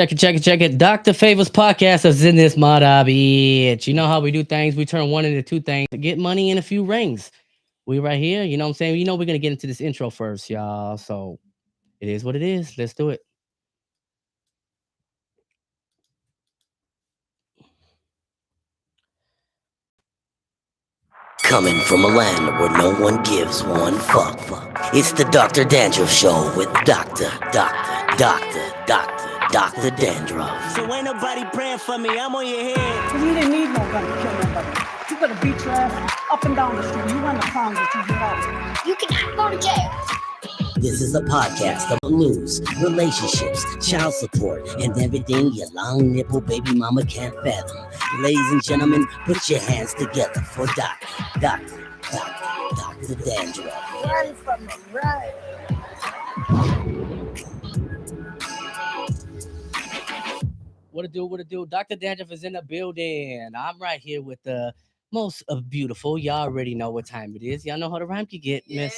Check it. DrFavors podcast is in this mud, bitch. You know how we do things. We turn one into two things to get money and a few rings. We right here. You know what I'm saying? You know we're going to get into this intro first, y'all. So it is what it is. Let's do it. Coming from a land where no one gives one fuck. It's the DrDandruff Show with Dr. Dandruff. So ain't nobody praying for me, I'm on your head. Cause you didn't need no gun to kill nobody. You could have beat your ass up and down the street. You run the crimes that you get out. You cannot go to jail. This is a podcast of blues, relationships, child support, and everything your long nipple baby mama can't fathom. Ladies and gentlemen, put your hands together for Dr. Dandruff. Run from them, run. What it do? Dr. Dandruff is in the building. I'm right here with the most beautiful. Y'all already know what time it is. Y'all know how the rhyme can get, Miss.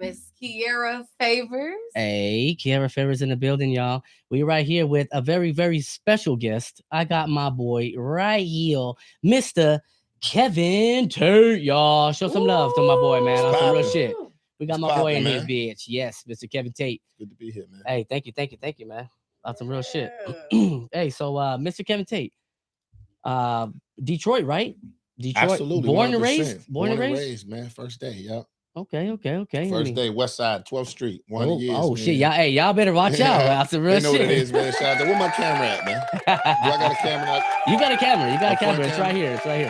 Miss Kierra Favors. Hey, Kierra Favors in the building, y'all. We right here with a very, very special guest. I got my boy right here, Mr. Kevin Tate, y'all. Show some love to my boy, man. On some real shit. We got my boy in here, bitch. Yes, Mr. Kevin Tate. Good to be here, man. Hey, thank you, man. On some real shit. Hey, so Mr. Kevin Tate, Detroit, right? Detroit. Absolutely. Born and 100%. raised? Born and raised, man. First day, yep. Okay. First day, West Side, 12th Street, 100 years. Oh, shit. Y'all better watch out. That's some real shit. They know shit. what it is, man. Shout out there. Where my camera at, man? Do I got a camera? You got a camera. A front It's right camera? here. Trying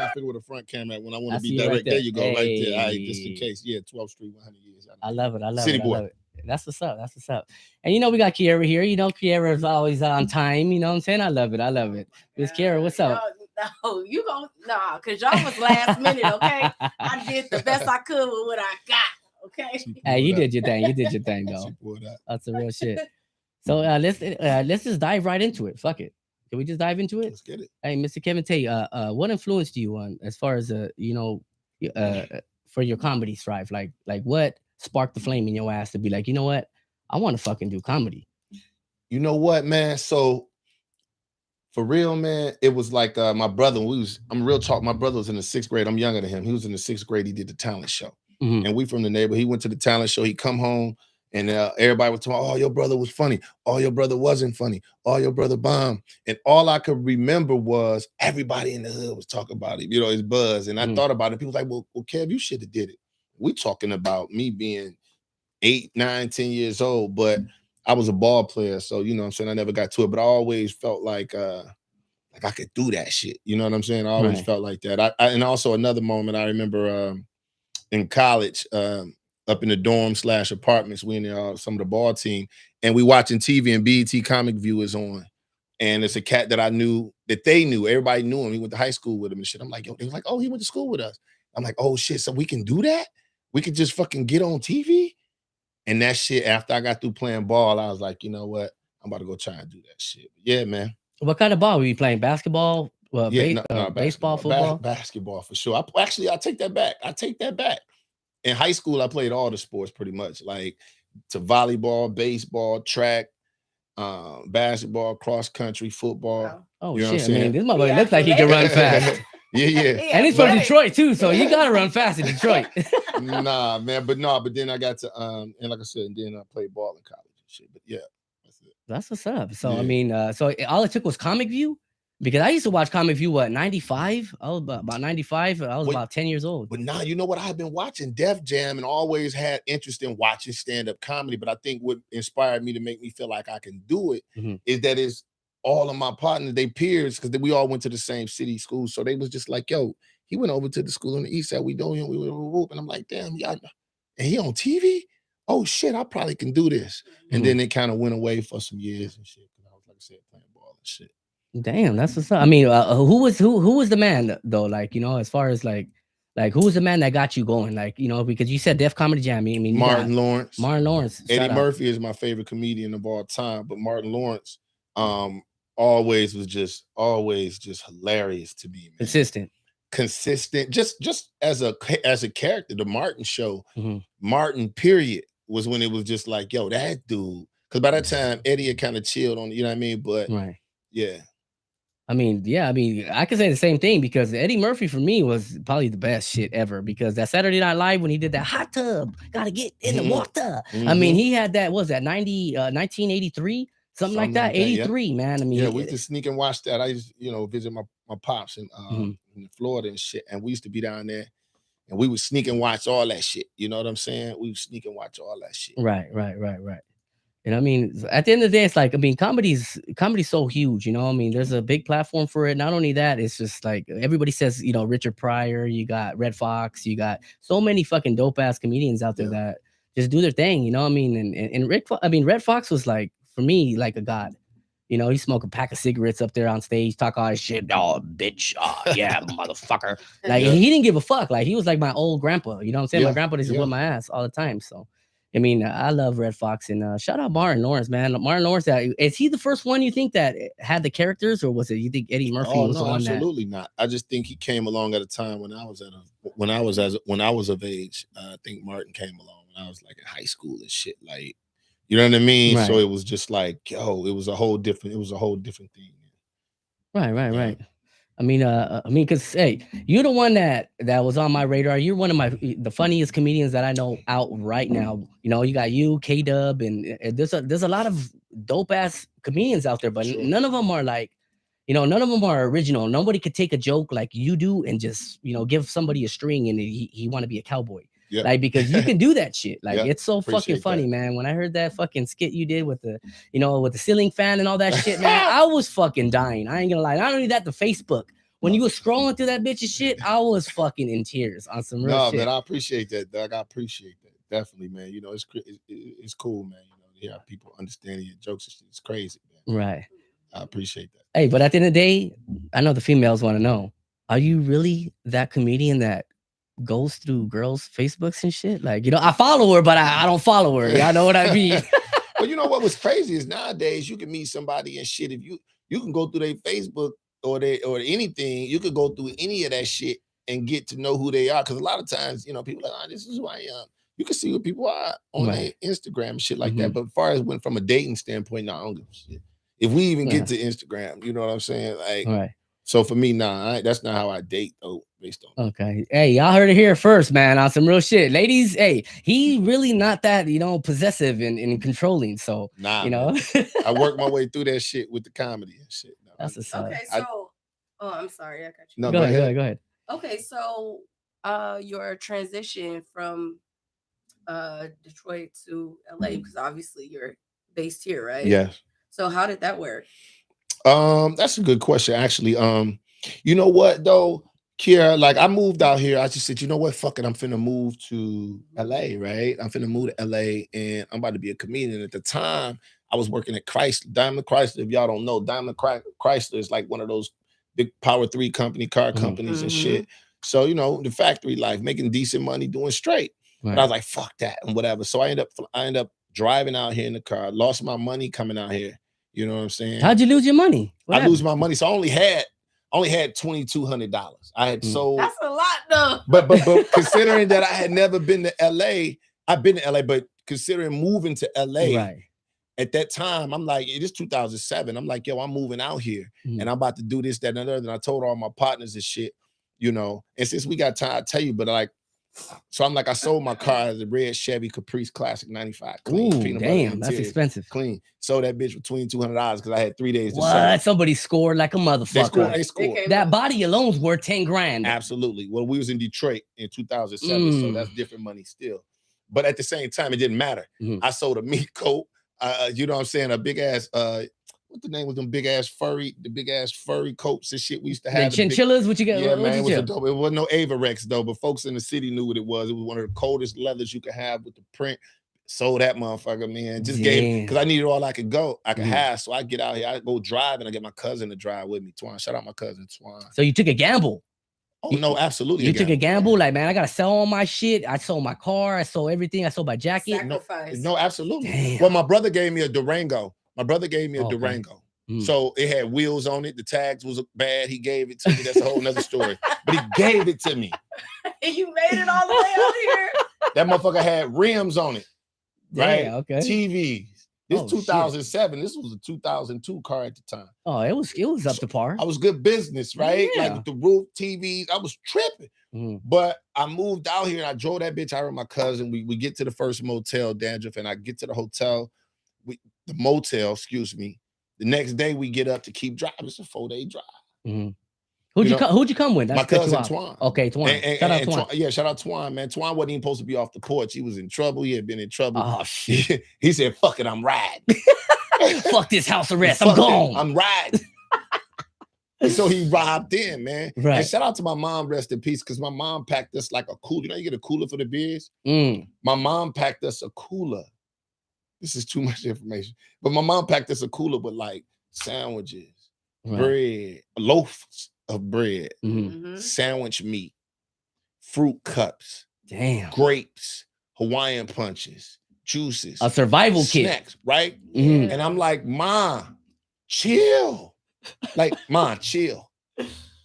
to figure where the front camera at when I want I to see be you direct. right there. There you go, right there. All right, Hey. just in case. Yeah, 12th Street, 100 years. I love it. City boy. I love it. That's what's up. And you know we got Kierra here. You know Kierra's always on time. You know what I'm saying? I love it. Miss Kierra, what's up? No, you gon' cause y'all was last minute, okay? I did the best I could with what I got, okay? Hey, you did your thing, though. That's the real shit. So let's just dive right into it. Fuck it. Can we just dive into it? Let's get it. Hey, Mr. Kevin Tate, what influenced you on as far as for your comedy strive? Like what sparked the flame in your ass to be like, you know what? I want to fucking do comedy. You know what, man? So for real, man, it was like my brother. I'm real talk. My brother was in the 6th grade. I'm younger than him. He was in the 6th grade. He did the talent show, and we from the neighborhood. He went to the talent show. He come home, and everybody was talking. Oh, your brother was funny. Oh, your brother wasn't funny. Oh, your brother bombed. And all I could remember was everybody in the hood was talking about him. You know, his buzz. And I thought about it. People was like, well, Kev, you should have did it. We talking about me being 8, 9, 10 years old, but I was a ball player, so you know what I'm saying, I never got to it, but I always felt like I could do that shit. You know what I'm saying? I always felt like that. And also another moment I remember in college, up in the dorm / apartments, we in some of the ball team, and we watching TV and BET Comic View is on. And it's a cat that I knew, that they knew. Everybody knew him. He went to high school with him and shit. I'm like, yo, they was like, oh, he went to school with us. I'm like, oh shit, so we can do that? We could just fucking get on TV? And that shit, after I got through playing ball, I was like, you know what? I'm about to go try and do that shit. But yeah, man. What kind of ball were you playing? Basketball? Baseball, football? Basketball for sure. I take that back. In high school, I played all the sports pretty much, like to volleyball, baseball, track, basketball, cross country, football. Oh, you know shit. I mean, this motherfucker looks like he can run fast. Yeah. And he's from Detroit, too, so you got to run fast in Detroit. Nah, man. But then I got to, and like I said, and then I played ball in college and shit. But yeah, that's it. That's what's up. So, Yeah. I mean, so all it took was Comic View? Because I used to watch Comic View, 95? I was about 95. I was about 10 years old. But now, you know what? I've been watching Def Jam and always had interest in watching stand-up comedy. But I think what inspired me to make me feel like I can do it is that it's all of my partners, they peers, because we all went to the same city school. So they was just like, yo, he went over to the school on the east side. We know him. We were and I'm like, damn, y'all, and he on TV? Oh, shit, I probably can do this. And then it kind of went away for some years and shit. Because I was, like I said, playing ball and shit. Damn, that's what's up. I mean, who was the man though? Like, you know, as far as like who was the man that got you going? Like, you know, because you said Def Comedy Jam. I mean, Martin Lawrence. Eddie Murphy is my favorite comedian of all time, but Martin Lawrence always just hilarious to me, man. Consistent, just as a character. The Martin show, Martin period, was when it was just like, yo, that dude. Because by that time, Eddie had kind of chilled on, you know what I mean? But Right. yeah. I mean, I could say the same thing because Eddie Murphy for me was probably the best shit ever because that Saturday Night Live when he did that hot tub, gotta get in the water. I mean, he had that, what was that 1983? Something like that, 83, yeah. Man. I mean, yeah, we used to sneak and watch that. I used to, visit my pops in Florida and shit. And we used to be down there and we would sneak and watch all that shit. You know what I'm saying? We would sneak and watch all that shit. Right. And I mean, at the end of the day, it's like, I mean, comedy's so huge, I mean, there's a big platform for it. Not only that, it's just like everybody says, Richard Pryor, you got Red Fox, you got so many fucking dope ass comedians out there that just do their thing, I mean, and Red Fox was like, for me, like a god. He smoked a pack of cigarettes up there on stage, talk all this shit. Oh, bitch. Oh, yeah, motherfucker. Like, he didn't give a fuck. Like, he was like my old grandpa. You know what I'm saying? Yeah. My grandpa used to whip my ass all the time. So, I mean, I love Red Fox. And shout out Martin Lawrence, man. Martin Lawrence, is he the first one you think that had the characters? Or was it, you think Eddie Murphy was the one absolutely not. I just think he came along at a time when I was of age. I think Martin came along when I was like in high school and shit. Like, you know what I mean? Right. So it was just like, it was a whole different thing. Right. I mean, cause hey, you're the one that was on my radar. You're one of the funniest comedians that I know out right now. You got you, K-Dub, and there's a lot of dope ass comedians out there, but none of them are like, none of them are original. Nobody could take a joke like you do and just, give somebody a string and he want to be a cowboy. Yeah. Like, because you can do that shit. Like, it's so fucking funny, man. When I heard that fucking skit you did with the, with the ceiling fan and all that shit, man, I was fucking dying. I ain't gonna lie. Not only that, the Facebook. When you were scrolling through that bitch's shit, I was fucking in tears on some real shit. No, man, I appreciate that, Doug. I appreciate that. Definitely, man. It's cool, man. To hear people understanding your jokes and shit. It's crazy, man. Right. I appreciate that. Hey, but at the end of the day, I know the females want to know, are you really that comedian that goes through girls' Facebooks and shit? Like, I follow her, but I don't follow her. Y'all know what I mean? Well, you know what was crazy is nowadays you can meet somebody and shit. If you can go through their Facebook or anything, you could go through any of that shit and get to know who they are. Because a lot of times, people are like, this is who I am. You can see what people are on their Instagram and shit like that. But as far as went from a dating standpoint, I don't give a shit. If we even get to Instagram, you know what I'm saying? Like, so for me, that's not how I date though. Based on okay. Hey, y'all heard it here first, man. On some real shit, ladies. Hey, he really not that possessive and controlling. So I worked my way through that shit with the comedy and shit. No, that's a sign. Okay, so I'm sorry, I got you. No, go ahead. Okay, so your transition from Detroit to LA, because obviously you're based here, right? Yes. So how did that work? That's a good question, actually. You know what though, Kierra, like I moved out here. I just said, you know what, fuck it, I'm finna move to LA, right? I'm finna move to LA and I'm about to be a comedian. At the time, I was working at Daimler Chrysler. If y'all don't know, Daimler Chrysler is like one of those big Power 3 car companies and shit. So, the factory life, making decent money, doing straight. Right. But I was like, fuck that and whatever. So I end up driving out here in the car, lost my money coming out here. You know what I'm saying? How'd you lose your money? I lose my money. So I only had $2,200. I had sold. That's a lot though. But considering that I had never been to LA, I've been to LA, but considering moving to LA, right. At that time, I'm like, it is 2007. I'm like, yo, I'm moving out here and I'm about to do this, that, and another. And I told all my partners and shit, and since we got time, I tell you, but like, so I'm like, I sold my car as a red Chevy Caprice Classic 95. Clean. Ooh, damn, that's expensive. Clean. Sold that bitch for $2,200 because I had 3 days to sell. What? Somebody scored like a motherfucker. They scored. That body alone's worth 10 grand. Absolutely. Well, we was in Detroit in 2007, so that's different money still. But at the same time, it didn't matter. I sold a meat coat. You know what I'm saying? A big ass, what the name was them big ass furry coats and shit we used to have. The chinchillas, what you got? Yeah, man, it wasn't no Avarex though, but folks in the city knew what it was. It was one of the coldest leathers you could have with the print. Sold that motherfucker, man. Just gave, because I needed all I could have. So I get out here, I go drive and I get my cousin to drive with me. Twan, shout out my cousin, Twan. So you took a gamble. Oh, no, absolutely. You took a gamble, like, man, I gotta sell all my shit. I sold my car, I sold everything, I sold my jacket. Sacrifice. No, absolutely. Damn. Well, my brother gave me a Durango. Durango. So it had wheels on it. The tags was bad. He gave it to me. That's a whole nother story. But he gave it to me. And you made it all the way out here. That motherfucker had rims on it. Right? Yeah, okay. TVs. It's Oh, 2007. This was a 2002 car at the time. Oh, it was up to par. I was good business, right? Yeah. Like with the roof, TVs. I was tripping. Mhm. But I moved out here and I drove that bitch out with my cousin. We get to the first motel, DrDandruff, and I get to the hotel, the motel, excuse me. The next day we get up to keep driving. It's a 4-day drive. Mm-hmm. Who'd you come with? My cousin Twan. Okay, Twan. Shout out Twan. Yeah, shout out Twan, man. Twan wasn't even supposed to be off the porch. He was in trouble. He had been in trouble. Oh shit. He said, fuck it, I'm riding. Fuck this house arrest. I'm gone. I'm riding. And so he robbed in, man. Right. And shout out to my mom, rest in peace, because my mom packed us like a cooler. You know, you get a cooler for the beers? My mom packed us a cooler. This is too much information. But my mom packed us a cooler with like sandwiches, bread, loaves of bread, sandwich meat, fruit cups, grapes, Hawaiian punches, juices, a survival snacks, kit, right? And I'm like, Ma, chill. Like, Ma, chill.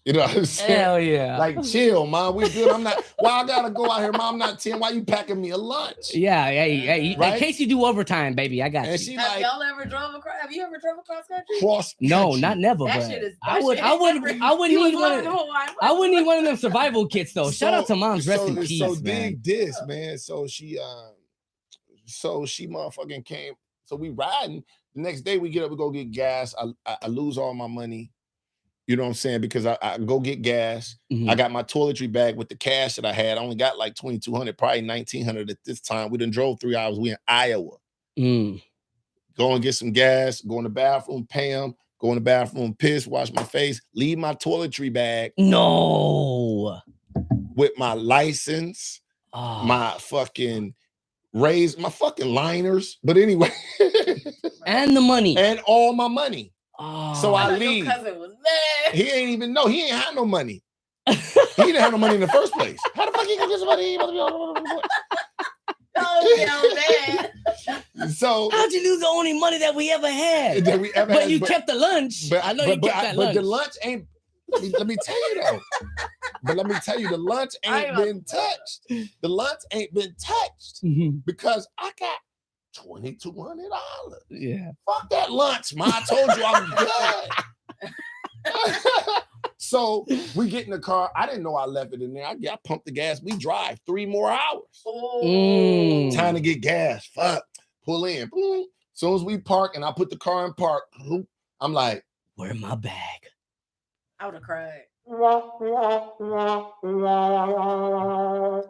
You know what I'm saying? Hell yeah. Like, chill, Mom. We good. I'm not. Why I gotta go out here, Mom? I'm not 10. Why you packing me a lunch? Yeah, hey, right? In case you do overtime, baby, I got and you. She Have like, y'all ever drove across? Have you ever drove across country? No, not never. That but shit is. I wouldn't need one. I wouldn't need one of them survival kits though. Shout out to Mom's rest in peace, so man. dig this, man. So she motherfucking came. So we riding. The next day we get up, we go get gas. I lose all my money. You know what I'm saying? Because I go get gas. I got my toiletry bag with the cash that I had. I only got like $2,200, probably $1,900 at this time. We done drove 3 hours. We in Iowa. Go and get some gas, go in the bathroom, pay them, go in the bathroom, piss, wash my face, leave my toiletry bag. No. With my license, my fucking my fucking liners. But anyway. And the money. And all my money. So I leave. Your cousin was mad. He ain't even know. He ain't had no money. He didn't have no money in the first place. How the fuck he gonna get some money? So how'd you lose the only money that we ever had? But you kept the lunch. But I know you kept that lunch. But the lunch ain't. Let me tell you though. But let me tell you, the lunch ain't been touched. The lunch ain't been touched because I got $2,200. Yeah. Fuck that lunch, Ma. I told you I'm good. So we get in the car. I didn't know I left it in there. I pumped the gas. We drive 3 more hours. Time to get gas. Fuck. Pull in. Boom. As soon as we park and I put the car in park, I'm like, where's my bag? I would have cried.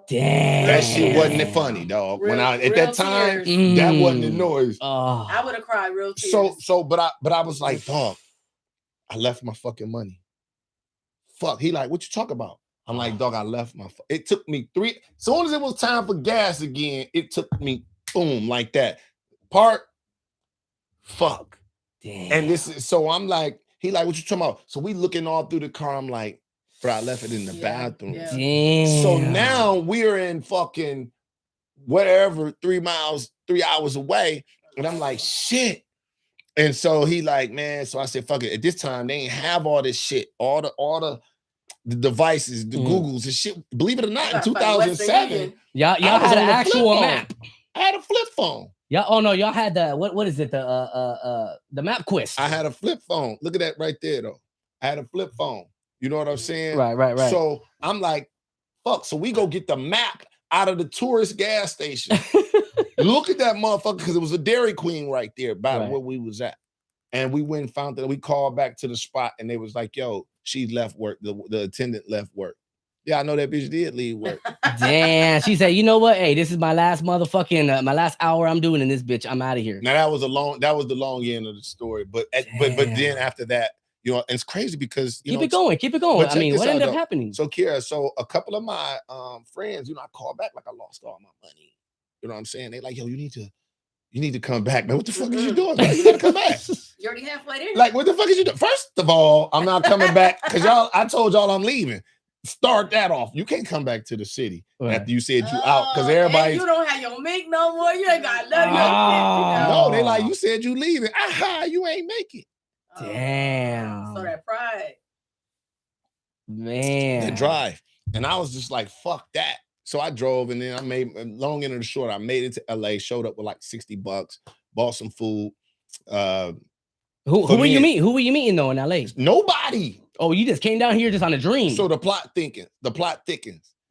Damn. That shit wasn't funny, dog. When I at that time, that wasn't the noise. I would have cried real tears. But I was like, dog, I left my fucking money. Fuck. He like, what you talk about? I'm like, dog, I left my. It took me 3. As soon as it was time for gas again, it took me boom like that. Park. Fuck. Damn. And this is so I'm like. He like, what you talking about? So we looking all through the car. I'm like, bro, I left it in the bathroom. Yeah. Damn. So now we're in fucking whatever, 3 hours away. And I'm like, shit. And so he like, man, so I said, fuck it. At this time, they ain't have all this shit, all the devices, the Googles and shit. Believe it or not, in 2007, y'all had an actual map. I had a flip phone. Y'all had the what is it? The map quest. I had a flip phone. Look at that right there, though. I had a flip phone. You know what I'm saying? Right. So I'm like, fuck. So we go get the map out of the tourist gas station. Look at that motherfucker, because it was a Dairy Queen right there by where we was at. And we went and found that. We called back to the spot and they was like, yo, she left work. The attendant left work. Yeah, I know that bitch did leave work. Damn. She said, you know what? Hey, this is my last motherfucking my last hour I'm doing in this bitch. I'm out of here. Now that was the long end of the story. But then after that, you know, it's crazy because keep it going. I mean, what ended up happening? So Kierra, a couple of my friends, you know, I called back like I lost all my money. You know what I'm saying? They like, yo, you need to come back, man. What the fuck is you doing, man? You gotta come back. You're already halfway there. Like, what the fuck is you doing? First of all, I'm not coming back because I told y'all I'm leaving. Start that off. You can't come back to the city after you said you out because everybody. You don't have your mink no more. You ain't got nothing. No, they like, you said you leaving. Aha, you ain't make it. Damn. So that pride. Man. That drive. And I was just like, fuck that. So I drove and then I made, long end of the short, I made it to LA, showed up with like $60. bought some food. Who were you meeting? Who were you meeting though in LA? Nobody. Oh, you just came down here just on a dream. So the plot thickens.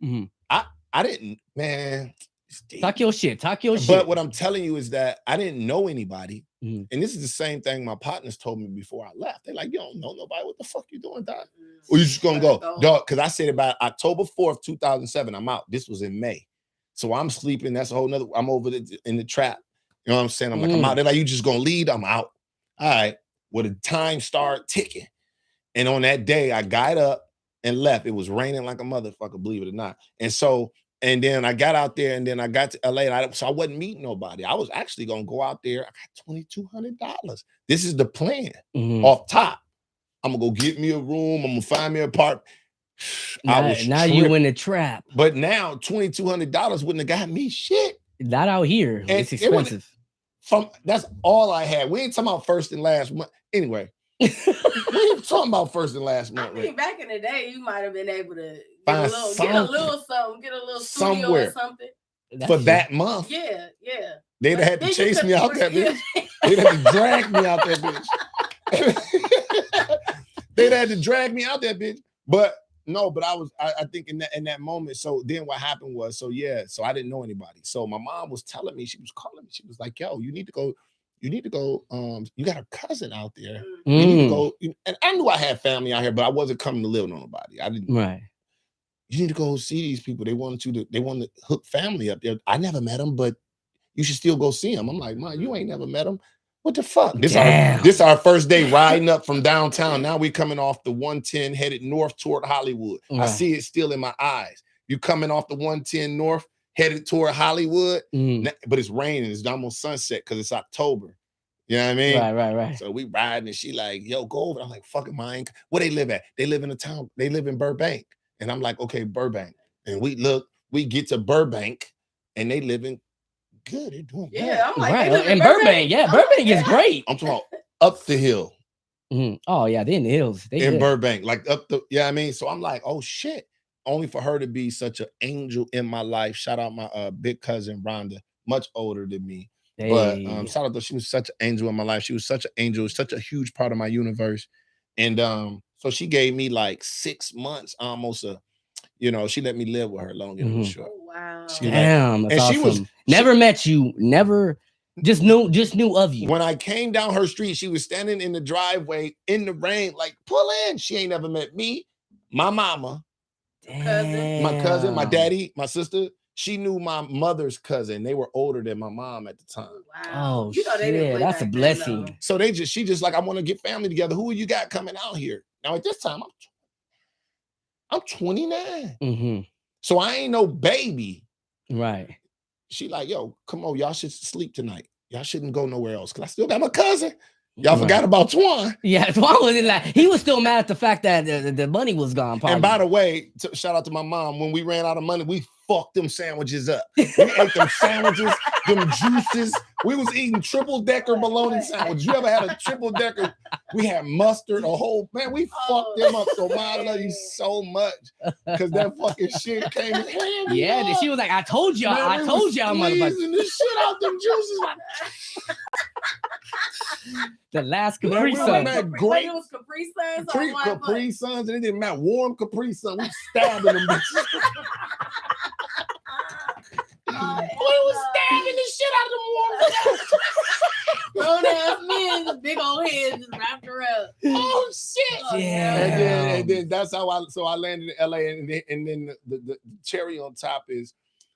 Mm-hmm. I didn't, man. Talk your shit. But what I'm telling you is that I didn't know anybody. Mm-hmm. And this is the same thing my partners told me before I left. They're like, you don't know nobody. What the fuck you doing, dog? Or you just gonna go, dog? Because I said about October 4th, 2007, I'm out. This was in May. So I'm sleeping. That's a whole nother, I'm over in the trap. You know what I'm saying? I'm like, I'm out. They're like, you just gonna lead? I'm out. All right. Well, the time started ticking. And on that day, I got up and left. It was raining like a motherfucker, believe it or not. And then I got out there, and then I got to LA, and so I wasn't meeting nobody. I was actually gonna go out there. I got $2,200. This is the plan. Off top. I'm gonna go get me a room. I'm gonna find me an apartment. Now you in the trap. But now $2,200 wouldn't have got me shit. Not out here. And it's expensive. That's all I had. We ain't talking about first and last month. Anyway, we ain't talking about first and last month. I mean, back in the day, you might have been able to get a little studio somewhere or something. For that month. Yeah. They'd have had to chase me out that bitch. They'd have to drag me out that bitch. They'd have to drag me out that bitch. But no, but I think in that moment. So then what happened was, so I didn't know anybody. So my mom was telling me, she was calling me. She was like, yo, you need to go. You got a cousin out there. You need to go. And I knew I had family out here, but I wasn't coming to live with nobody. I didn't. Right. You need to go see these people. They want to hook family up there. I never met them, but you should still go see them. I'm like, Mom, you ain't never met them. What the fuck? This our first day riding up from downtown. Now we coming off the 110 headed north toward Hollywood. Right. I see it still in my eyes. You coming off the 110 north headed toward Hollywood, but it's raining. It's almost sunset because it's October. You know what I mean? Right. So we riding and she like, yo, go over. I'm like, fucking mine. Where they live at? They live in a town. They live in Burbank. And I'm like, okay, Burbank. And we get to Burbank and they live in good. They're doing good. Yeah, I'm like, right. In Burbank. Yeah, Burbank is great. I'm talking about up the hill. Oh, yeah, they're in the hills. In Burbank, like up the, yeah, I mean, so I'm like, oh shit. Only for her to be such an angel in my life. Shout out my big cousin Rhonda, much older than me. Hey. But shout out to, she was such an angel in my life. She was such an angel, such a huge part of my universe. And so she gave me like 6 months, almost she let me live with her long and short. Oh, wow. Damn, that's awesome. She never met you, never just knew of you. When I came down her street, she was standing in the driveway in the rain, like, pull in. She ain't never met me, my mama, my cousin, my daddy, my sister. She knew my mother's cousin. They were older than my mom at the time. Wow. Oh, shit. That's a blessing. So she just like, I want to get family together. Who you got coming out here? Now at this time, I'm 29. So I ain't no baby. Right. She like, yo, come on, y'all should sleep tonight. Y'all shouldn't go nowhere else. Cause I still got my cousin. Y'all forgot about Twan. Yeah, Twan was like, he was still mad at the fact that the money was gone. Probably. And by the way, shout out to my mom. When we ran out of money, we fucked them sandwiches up. We ate them sandwiches, them juices. We was eating triple-decker bologna sandwiches. You ever had a triple-decker? We had mustard, a whole, man, we fucked them up. So, Mom, I love you so much. Because that fucking shit came in handy. Yeah, she was like, I told y'all, motherfucker. The shit out them juices. The last Capri Sun. Great. It was Capri Suns. Capri Suns, and it didn't matter. Warm Capri Sun. We stabbing them bitches. We was stabbing the shit out of them warm. Grown ass men, the big old heads just wrapped around. Oh shit! Yeah. And then that's how I landed in LA, and then the cherry on top is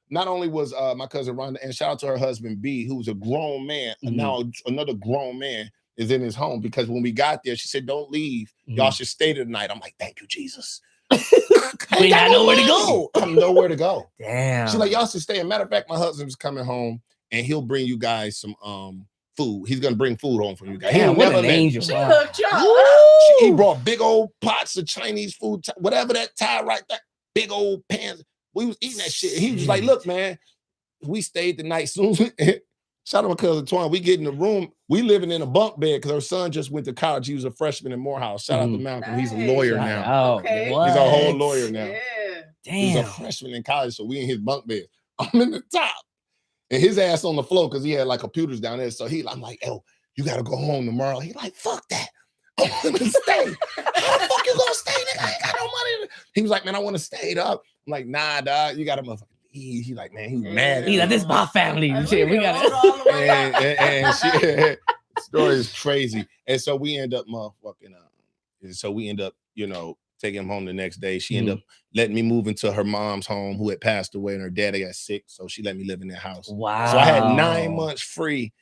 not only was my cousin Rhonda, and shout out to her husband B, who's a grown man, and now another grown man is in his home, because when we got there, she said, "Don't leave. Y'all should stay tonight." I'm like, "Thank you, Jesus." We got nowhere to go. I'm nowhere to go. Damn. She's like, y'all should stay. As a matter of fact, my husband's coming home and he'll bring you guys some food. He's gonna bring food home from you guys. Damn, what an angel. She hooked y'all. He brought big old pots of Chinese food, whatever that Thai right there, big old pans. We was eating that shit. He was like, look, man, we stayed the night soon. Shout out to my cousin Twan. We get in the room. We living in a bunk bed because her son just went to college. He was a freshman in Morehouse. Shout out to Malcolm. He's a lawyer now. Oh, okay. He's a whole lawyer now. Yeah. Damn. He's a freshman in college, so we in his bunk bed. I'm in the top. and his ass on the floor because he had like computers down there. So I'm like, "Oh, you gotta go home tomorrow." He like, "Fuck that, I want to stay." How the fuck you gonna stay, nigga? I ain't got no money. He was like, "Man, I want to stay up." I'm like, "Nah, dog, you gotta motherfucking leave." He like, "Man, he mad." He's like, "This is my family." Shit, we got it. And shit, story is crazy. And so we end up motherfucking. So we end up, taking him home the next day. She ended up letting me move into her mom's home, who had passed away, and her daddy got sick. So she let me live in their house. Wow. So I had 9 months free,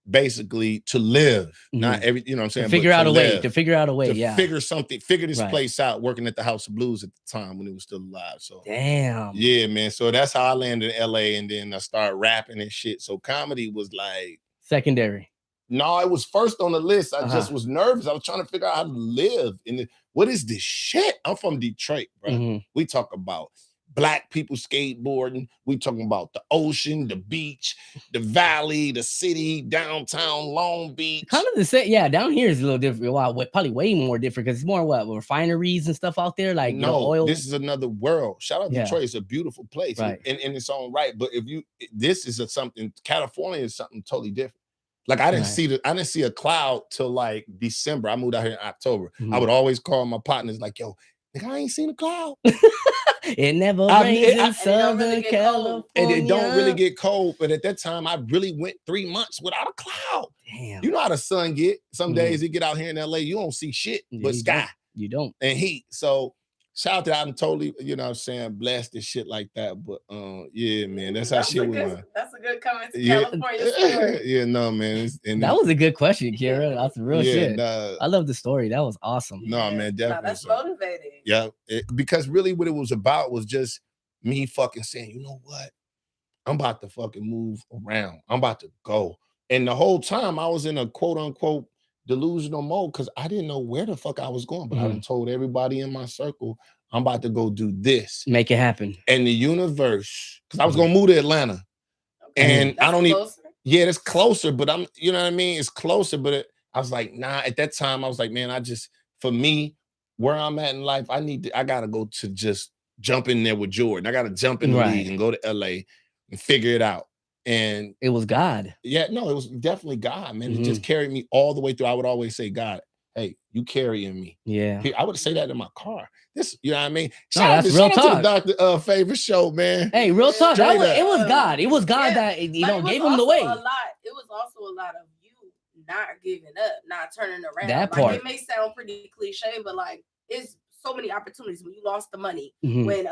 basically, to live. Not every, you know what I'm saying? To figure out a way. To figure this place out, working at the House of Blues at the time when it was still alive. So damn. Yeah, man. So that's how I landed in LA, and then I started rapping and shit. So comedy was like secondary. No, it was first on the list. I just was nervous. I was trying to figure out how to live in it. What is this shit? I'm from Detroit, bro. We talk about Black people skateboarding. We talking about the ocean, the beach, the valley, the city, downtown Long Beach. Kind of the same. Yeah, down here is a little different. Wow, probably way more different because it's more refineries and stuff out there. Like oil. This is another world. Shout out Detroit. It's a beautiful place in its own right. But this is something. California is something totally different. Like I didn't see a cloud till like December. I moved out here in October. I would always call my partners like, "Yo, nigga, I ain't seen a cloud." It never rains in Southern California. And it don't really get cold. But at that time, I really went 3 months without a cloud. Damn. You know how the sun get. Some days it get out here in LA, you don't see shit but sky. You don't. And heat. So shout out to I'm totally, blessed and shit like that. But yeah, man, that's how shit went. That's a good comment to California story. Yeah, no, man. That was a good question, Kierra. That's real shit. I love the story. That was awesome. No, man, definitely. That's motivating. Yeah, because really what it was about was just me fucking saying, you know what? I'm about to fucking move around. I'm about to go. And the whole time I was in a quote unquote delusional mode because I didn't know where the fuck I was going, but I done told everybody in my circle, I'm about to go do this. Make it happen. And the universe, because I was gonna move to Atlanta. And that's I don't even, it's closer, but you know what I mean? It's closer, but I was like, nah, at that time, I was like, man, for me, where I'm at in life, I gotta go to just jump in there with Jordan. I gotta jump in the league and go to LA and figure it out. And it was God. Yeah, no, it was definitely God, man. It just carried me all the way through. I would always say, God, hey, you carrying me. Yeah. I would say that in my car. This, you know what I mean? That's real talk. Shout out to the DrFavors show, man. Hey, real talk. It was God. It was God that gave him the way. It was also a lot of you not giving up, not turning around. That part. It may sound pretty cliche, but like it's so many opportunities when you lost the money. When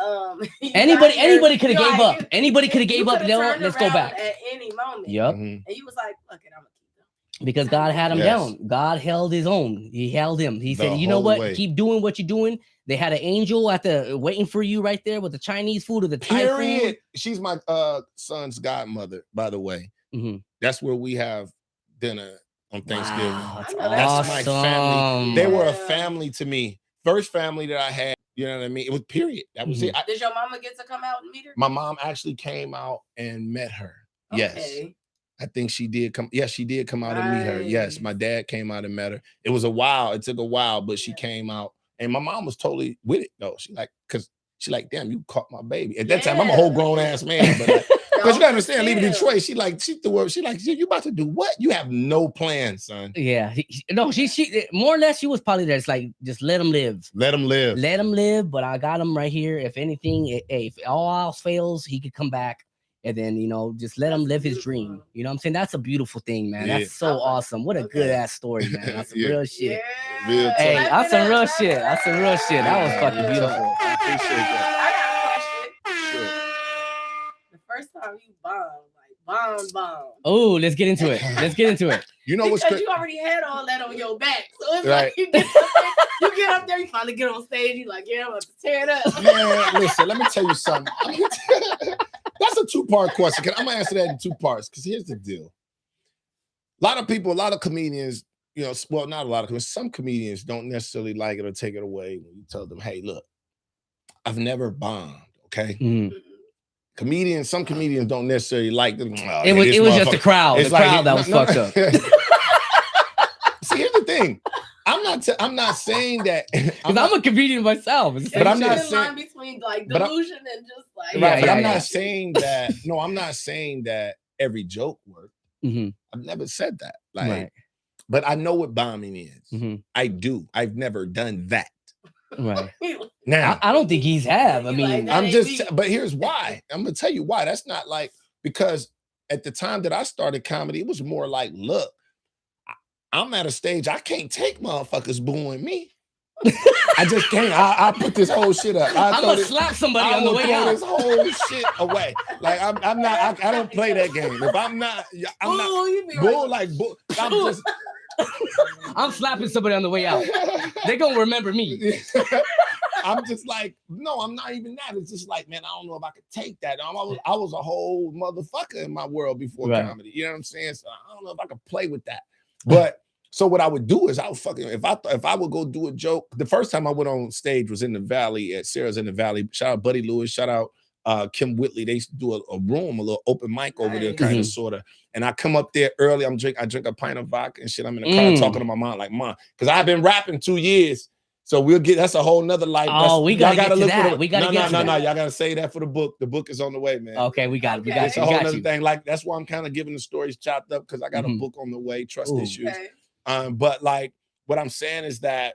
anybody could have gave up. Anybody could have gave up. Let's go back at any moment. Yep. And you was like, "Fuck it, I'm gonna keep going." Because God had him down. God held his own. He held him. He said, "You know what? Keep doing what you're doing." They had an angel waiting for you right there with the Chinese food or the Thai food. She's my son's godmother, by the way. That's where we have dinner on Thanksgiving. Wow, that's my family. They were a family to me. First family that I had, you know what I mean? It was period. That was it. Did your mama get to come out and meet her? My mom actually came out and met her. Okay. Yes. I think she did come. Yes, she did come out and meet her. Yes, my dad came out and met her. It was a while. It took a while, but she came out. And my mom was totally with it, though. She like, damn, you caught my baby. At that time, I'm a whole grown ass man. But because you gotta understand, leaving Detroit, she threw up. She like, you about to do what? You have no plan, son. Yeah. She more or less, she was probably there. It's like, just let him live. Let him live. Let him live. But I got him right here. If anything, if all else fails, he could come back. And then, just let him live his dream. You know what I'm saying? That's a beautiful thing, man. That's so awesome. What a good ass story, man. That's some real shit. Real hey, that's some real shit. That's some real shit. That was fucking beautiful. I appreciate that. I got a question. Sure. The first time you bombed. Oh, let's get into it. You know what's because you already had all that on your back. So it's like you get up there, you finally get on stage, you like, yeah, I'm about to tear it up. Man, listen, let me tell you something. That's a two-part question. I'm gonna answer that in two parts because here's the deal. A lot of comedians, not a lot of comedians, some comedians don't necessarily like it or take it away when you tell them, hey, look, I've never bombed, okay? Some comedians don't necessarily like them. Oh, it was just the crowd. The crowd that was fucked up. See, here's the thing. I'm I'm not saying that. Because I'm a comedian myself. But I'm not saying line saying between like delusion and just like right. But I'm yeah. not saying that. No, I'm not saying that every joke worked. Mm-hmm. I've never said that. Like, Right. but I know what bombing is. Mm-hmm. I do. I've never done that. Right. Now I don't think he's have. I mean, Like, I'm just. But here's why. I'm gonna tell you why. That's not like because at the time that I started comedy, it was more like, look, I'm at a stage I can't take motherfuckers booing me. I just can't. I put this whole shit up. I'm gonna slap somebody on the way out. This whole shit away. Like I'm not. I don't play that game. If I'm not, I'm not. Bull like bull. I'm just. I'm slapping somebody on the way out. They're gonna remember me. I'm just like, no, I'm not even that. It's just like, man, I don't know if I could take that. I was a whole motherfucker in my world before comedy. You know what I'm saying? So I don't know if I could play with that. But so what I would do is I would fucking if I would go do a joke. The first time I went on stage was in the Valley at Sarah's in the Valley. Shout out Buddy Lewis. Shout out Kim Whitley. They used to do a room, a little open mic over there, kind of sort of. And I come up there early. I drink a pint of vodka and shit. I'm in the car talking to my mom like, Mom, because I've been rapping 2 years. So we'll get that's a whole nother life. Oh, we gotta get to that. We gotta get to that. No. Y'all gotta say that for the book. The book is on the way, man. Okay, we got it. We got it's a whole other thing. Like that's why I'm kind of giving the stories chopped up because I got a book on the way. Trust issues. Okay. But like what I'm saying is that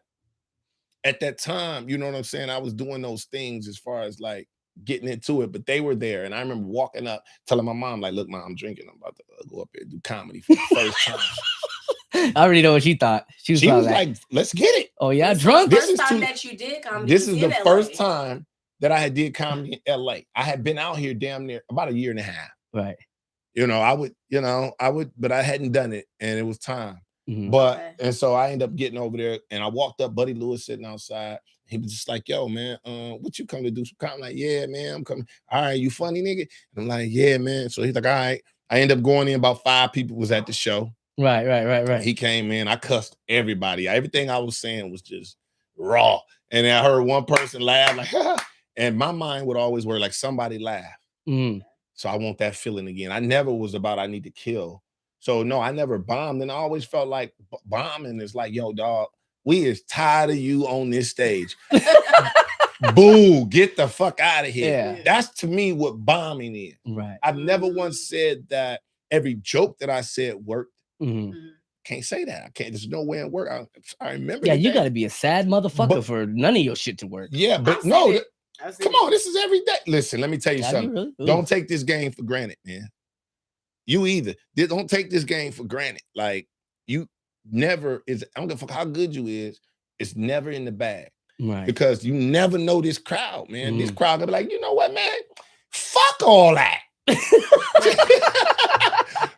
at that time, you know what I'm saying? I was doing those things as far as like getting into it, but they were there. And I remember walking up, telling my mom, like, look, Mom, I'm drinking. I'm about to go up here and do comedy for the first time. I already know what she thought. She was like, let's get it. Oh, yeah, drunk. This is that you did comedy. This is the first time that I had did comedy in LA. I had been out here damn near about a year and a half. Right. I would, but I hadn't done it and it was time. But and so I ended up getting over there and I walked up, Buddy Lewis sitting outside. He was just like, yo, man, what you come to do? I'm like, yeah, man, I'm coming. All right, you funny, nigga? And I'm like, yeah, man. So he's like, all right. I ended up going in, about 5 people was at the show. Right. He came in, I cussed everybody. Everything I was saying was just raw. And then I heard one person laugh, like, and my mind would always work like somebody laugh. So I want that feeling again. I never was about I need to kill. So no, I never bombed. And I always felt like bombing is like, yo, dog, we is tired of you on this stage. Boo, get the fuck out of here. Yeah. That's to me what bombing is. Right. I've never once said that every joke that I said worked. Can't say that. I can't. There's no way it worked. I remember. Yeah, you got to be a sad motherfucker for none of your shit to work. Yeah, but no. Come on, this is every day. Listen, let me tell you something. Really? Don't take this game for granted, man. You either. Don't take this game for granted. Like you never is. I don't give a fuck how good you is. It's never in the bag. Right. Because you never know this crowd, man. This crowd gonna be like, you know what, man? Fuck all that.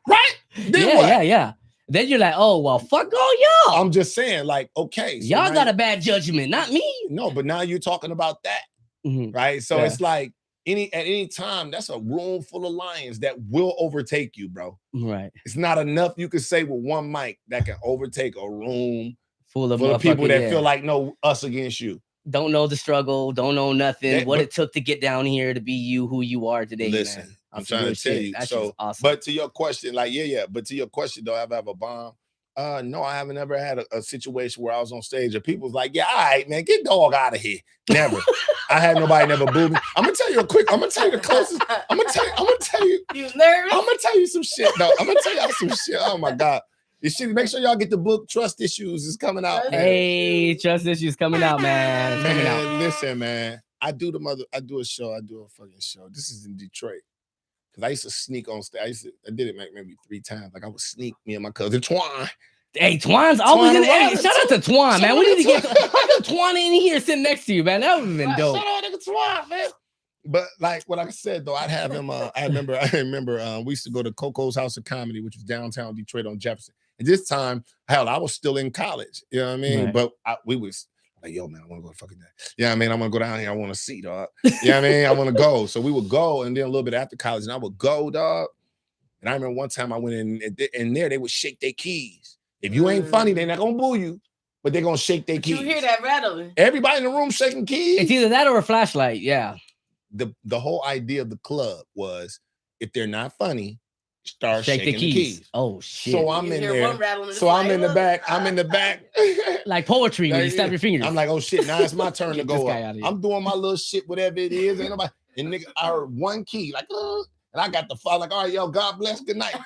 Right? Then what? Yeah. Then you're like, oh, well, fuck all y'all. I'm just saying, like, okay. So y'all got a bad judgment, not me. No, but now you're talking about that. Right? So it's like at any time, that's a room full of lions that will overtake you, bro. Right. It's not enough you can say with one mic that can overtake a room full of people that feel like no us against you. Don't know the struggle, don't know nothing, what it took to get down here to be you, who you are today. Listen, man. I'm trying to tell you. That's so awesome. But to your question, like, but to your question, though, have I ever bombed? No, I haven't ever had a situation where I was on stage and people was like, yeah, all right, man, get dog out of here. Never. I had nobody never booed me. I'm gonna tell you the closest. I'm gonna tell you. You nervous? I'm gonna tell you some shit, though. I'm gonna tell y'all some shit. Oh my God. This shit, make sure y'all get the book. Trust Issues is coming out. Man. Hey, Trust Issues coming out, man. It's coming out. Listen, man. I do a fucking show. This is in Detroit. Because I used to sneak on stage. I did it maybe 3 times. Like I would sneak, me and my cousin Twan. Hey, Twan's always in the area. Shout out to Twan, man. We need to get Twan in here sitting next to you, man. That would have been dope. Shout out to Twan, man. But like I said, though, I'd have him. I remember we used to go to Coco's House of Comedy, which was downtown Detroit on Jefferson. And this time, hell, I was still in college. You know what I mean? Right. But we was like, yo, man, I want to go to fucking that. Yeah, I mean, I'm gonna go down here. I want to see, dog. You know what I mean? I want to go. So we would go, and then a little bit after college, and I would go, dog. And I remember one time I went in there, they would shake their keys. If you ain't funny, they're not gonna boo you, but they're gonna shake their keys. You hear that rattling? Everybody in the room shaking keys. It's either that or a flashlight. Yeah. The whole idea of the club was if they're not funny, start Shake shaking the keys. Oh shit! So I'm You in hear there. one rattling, it's So I'm like, in the "Look, back. I'm in the back. like poetry when There you it snap is. your fingers. I'm like, oh shit, now it's my turn to Get this go guy up. out of here. I'm doing my little shit, whatever it is. Ain't nobody. And nigga, I heard one key, like, and I got the fall, like, all right, yo, God bless, good night.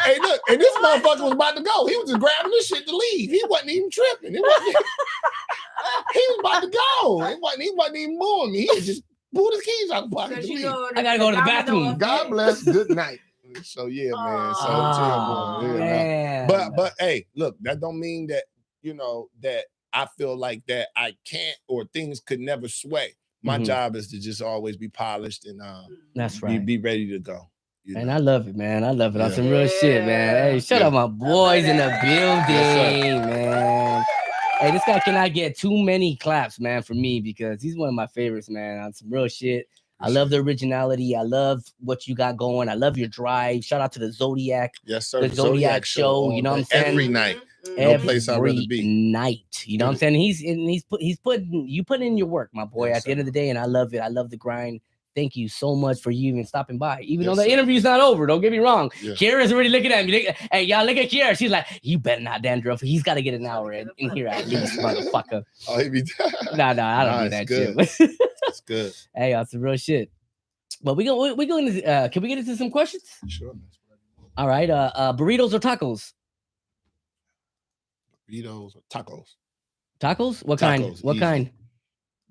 Hey, look, and this motherfucker was about to go. He was just grabbing this shit to leave. He wasn't even tripping. He was about to go. He wasn't even moving me. He had just pulled his keys out of the pocket to leave. I gotta go to the bathroom. God bless, good night. So yeah, man. So Oh, yeah, man. But hey, look, that don't mean that that I feel like that I can't or things could never sway. My job is to just always be polished and that's right. Be ready to go. And I love it, man. I love it. On Yeah. some real shit, man. Hey, shout out my boys in the building, man. Hey, this guy cannot get too many claps, man, for me because he's one of my favorites, man. On some real shit. I love the originality. I love what you got going. I love your drive. Shout out to the Zodiac. Yes, sir. The Zodiac show. You know what I'm saying? Every night. Every No place I'd rather be. night. You know what I'm saying? He's putting in your work, my boy, Yes, at the end of the day. And I love it. I love the grind. Thank you so much for you even stopping by. Even though the interview's not over, don't get me wrong. Yeah. Kierra's already looking at me. Hey, y'all look at Kierra. She's like, you better not dandruff. He's got to get an hour in here at least, motherfucker. Oh, he be No, I don't do that good. shit. That's good. Hey, that's some real shit. But we going to can we get into some questions? Sure. All right. Burritos or tacos? Burritos or tacos? Tacos? What Tacos, kind? What easy. kind?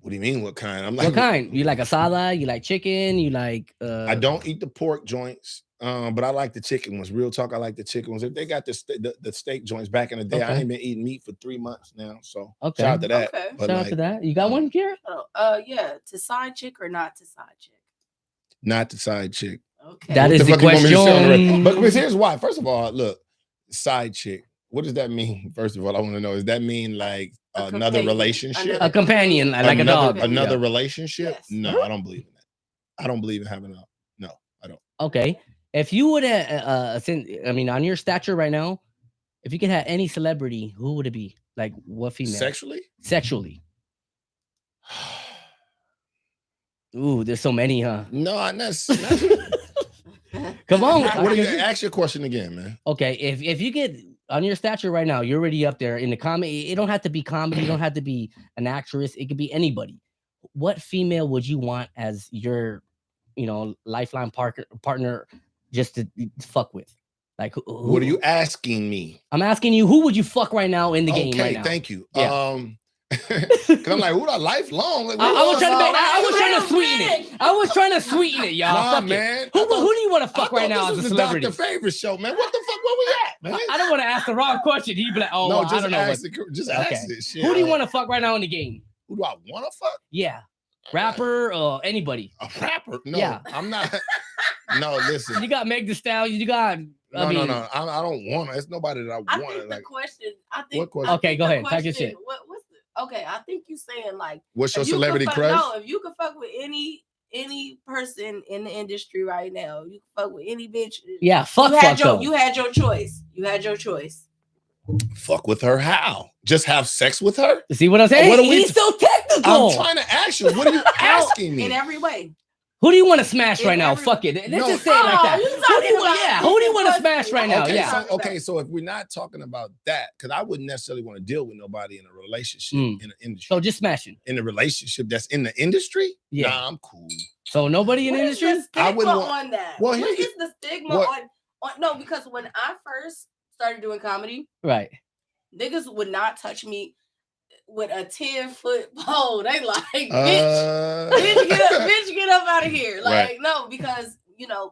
What do you mean? What kind? I'm like, What kind? You like asada? You like chicken? You like? I don't eat the pork joints, but I like the chicken ones. Real talk, I like the chicken ones. If they got the steak joints back in the day, I ain't been eating meat for 3 months now. So shout out to that. Okay. But Shout out to that. You got one, Kierra? Yeah, to side chick or not to side chick? Not the side chick. Okay. That What is the the fuck you want me to say on the record? question. But here's why. First of all, look, side chick. What does that mean? First of all, I want to know. Does that mean like another relationship? A companion, like a dog. Another relationship? Yes. No, I don't believe in that. I don't believe in having no, I don't. Okay. If you would on your stature right now, if you could have any celebrity, who would it be? Like what female? Sexually. Ooh, there's so many, huh? No, not. Come on. What do you ask your question again, man? Okay, if you get on your stature right now, you're already up there in the comedy. It don't have to be comedy. You don't have to be an actress. It could be anybody. What female would you want as your, lifeline partner, just to fuck with? Like, who, what are you asking me? I'm asking you, who would you fuck right now in the game right now? Thank you. Yeah. Cause I'm like, who that lifelong? Like, I was trying to sweeten it, y'all. Nah, Fuck man. it. Who do you want to fuck right now as a this celebrity? was the DrFavors show, man. What the fuck? Where we at, man? I don't want to ask the wrong question. He'd be like, oh, no, I don't know. ask it. Shit. Who do you want to fuck right now in the game? Who do I want to fuck? Yeah. Rapper or anybody? A rapper? No, yeah. I'm not. No, listen. You got Meg Thee Stallion. You got. No. I don't want it. It's nobody that I want. I think the question. What question? Okay, go ahead. Talk your shit. Okay, I think you saying like, what's your celebrity crush? No, if you could fuck with any person in the industry right now, you can fuck with any bitch. Yeah, fuck. You had your choice. Fuck with her? How? Just have sex with her? See what I'm saying? He's so technical. I'm trying to ask you. What are you asking me? In every way. Who do you want to smash right now? Fuck it. Let's just say it like that. Who do you want to smash right now? So if we're not talking about that, because I wouldn't necessarily want to deal with nobody in a relationship in the industry. So just smashing. In a relationship that's in the industry? Yeah. Nah, I'm cool. So nobody in the industry? I wouldn't want on that. Well, what is the stigma on no, because when I first started doing comedy, right, niggas would not touch me with a 10-foot pole. They like, bitch, get up out of here. Like, right. No, because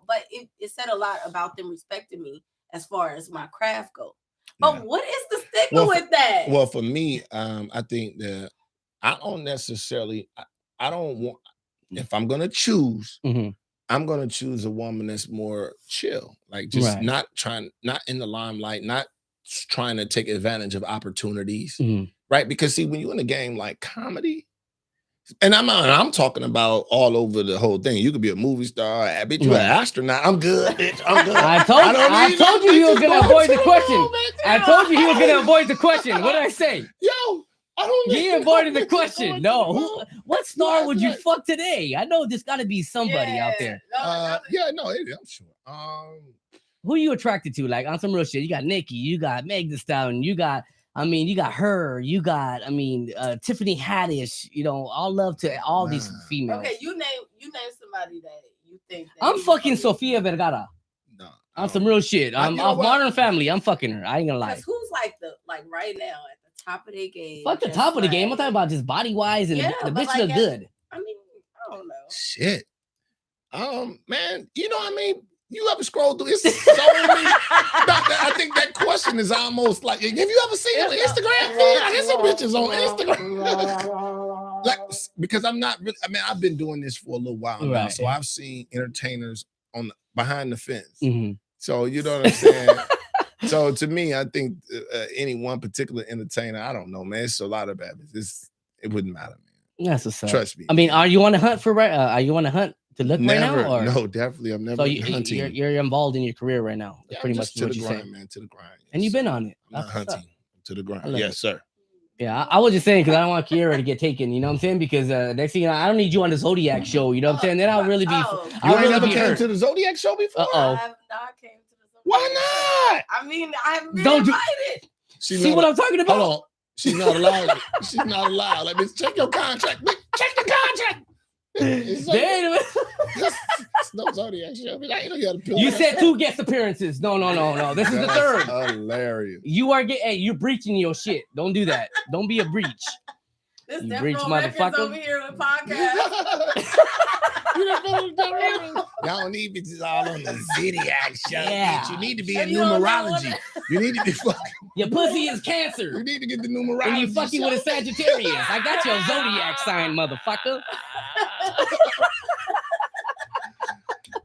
but it said a lot about them respecting me as far as my craft goes. But what is the stigma with that? Well, for me, I think that I don't necessarily. I don't want. If I'm gonna choose, I'm gonna choose a woman that's more chill, like just not in the limelight, not trying to take advantage of opportunities. Right, because see, when you're in a game like comedy, and I'm talking about all over the whole thing. You could be a movie star, bitch. You an astronaut. I'm good, bitch. I'm good. I told you he was gonna avoid the question. I told you he was gonna avoid the question. What did I say? Yo, I don't. He avoided the question. No, what star would you fuck today? I know there's got to be somebody out there. I'm sure. Who are you attracted to? Like on some real shit. You got Nicki, you got Meg Thee Stallion, you got her, you got Tiffany Haddish, all love to all these females. Okay, you name somebody that you think that I'm fucking Sofia Vergara. No. On some real shit. I'm off Modern Family. I'm fucking her. I ain't gonna lie. Who's like right now at the top of their game? Fuck the top of the game. I'm talking about just body wise and the bitch look good. I mean, I don't know. Shit. Man, you know what I mean? You ever scroll through? It's so many. I think that question is almost like, have you ever seen an Instagram feed? I guess some bitches on Instagram. Like, because I'm not really, I've been doing this for a little while now. So I've seen entertainers behind the fence. Mm-hmm. So you know what I'm saying? So to me, I think any one particular entertainer, I don't know, man. It's a lot of bad. It wouldn't matter, man. That's what's up. Trust me. I mean, are you on a hunt for are you on a hunt to look never, right now? Or? No, definitely. I'm never hunting. You're involved in your career right now. That's pretty much to what the you're grind, saying. man. To the grind. Yes, and you've been on it. I'm not hunting. To the grind. Yes, sir. Yeah, I was just saying because I don't want Kierra to get taken. You know what I'm saying? Because next thing you know, I don't need you on the Zodiac show. You know what I'm saying? Then I'll really be. You ain't never came to the Zodiac show before? I have not came to the Zodiac. Why not? I mean, I haven't been invited. See what I'm talking about? Hold on. She's not allowed. She's not allowed. Let me check your contract. Check the contract. It's no Zodiac show. You said 2 guest appearances. No. This is the 3rd. Hilarious. You're breaching your shit. Don't do that. Don't be a breach. This you breach motherfucker over here with podcast. Y'all don't need bitches all on the Zodiac show. Yeah. You need to be in numerology. You need to be fucking. Your pussy is Cancer. You need to get the numerology. And you fucking with a Sagittarius. I got your Zodiac sign, motherfucker.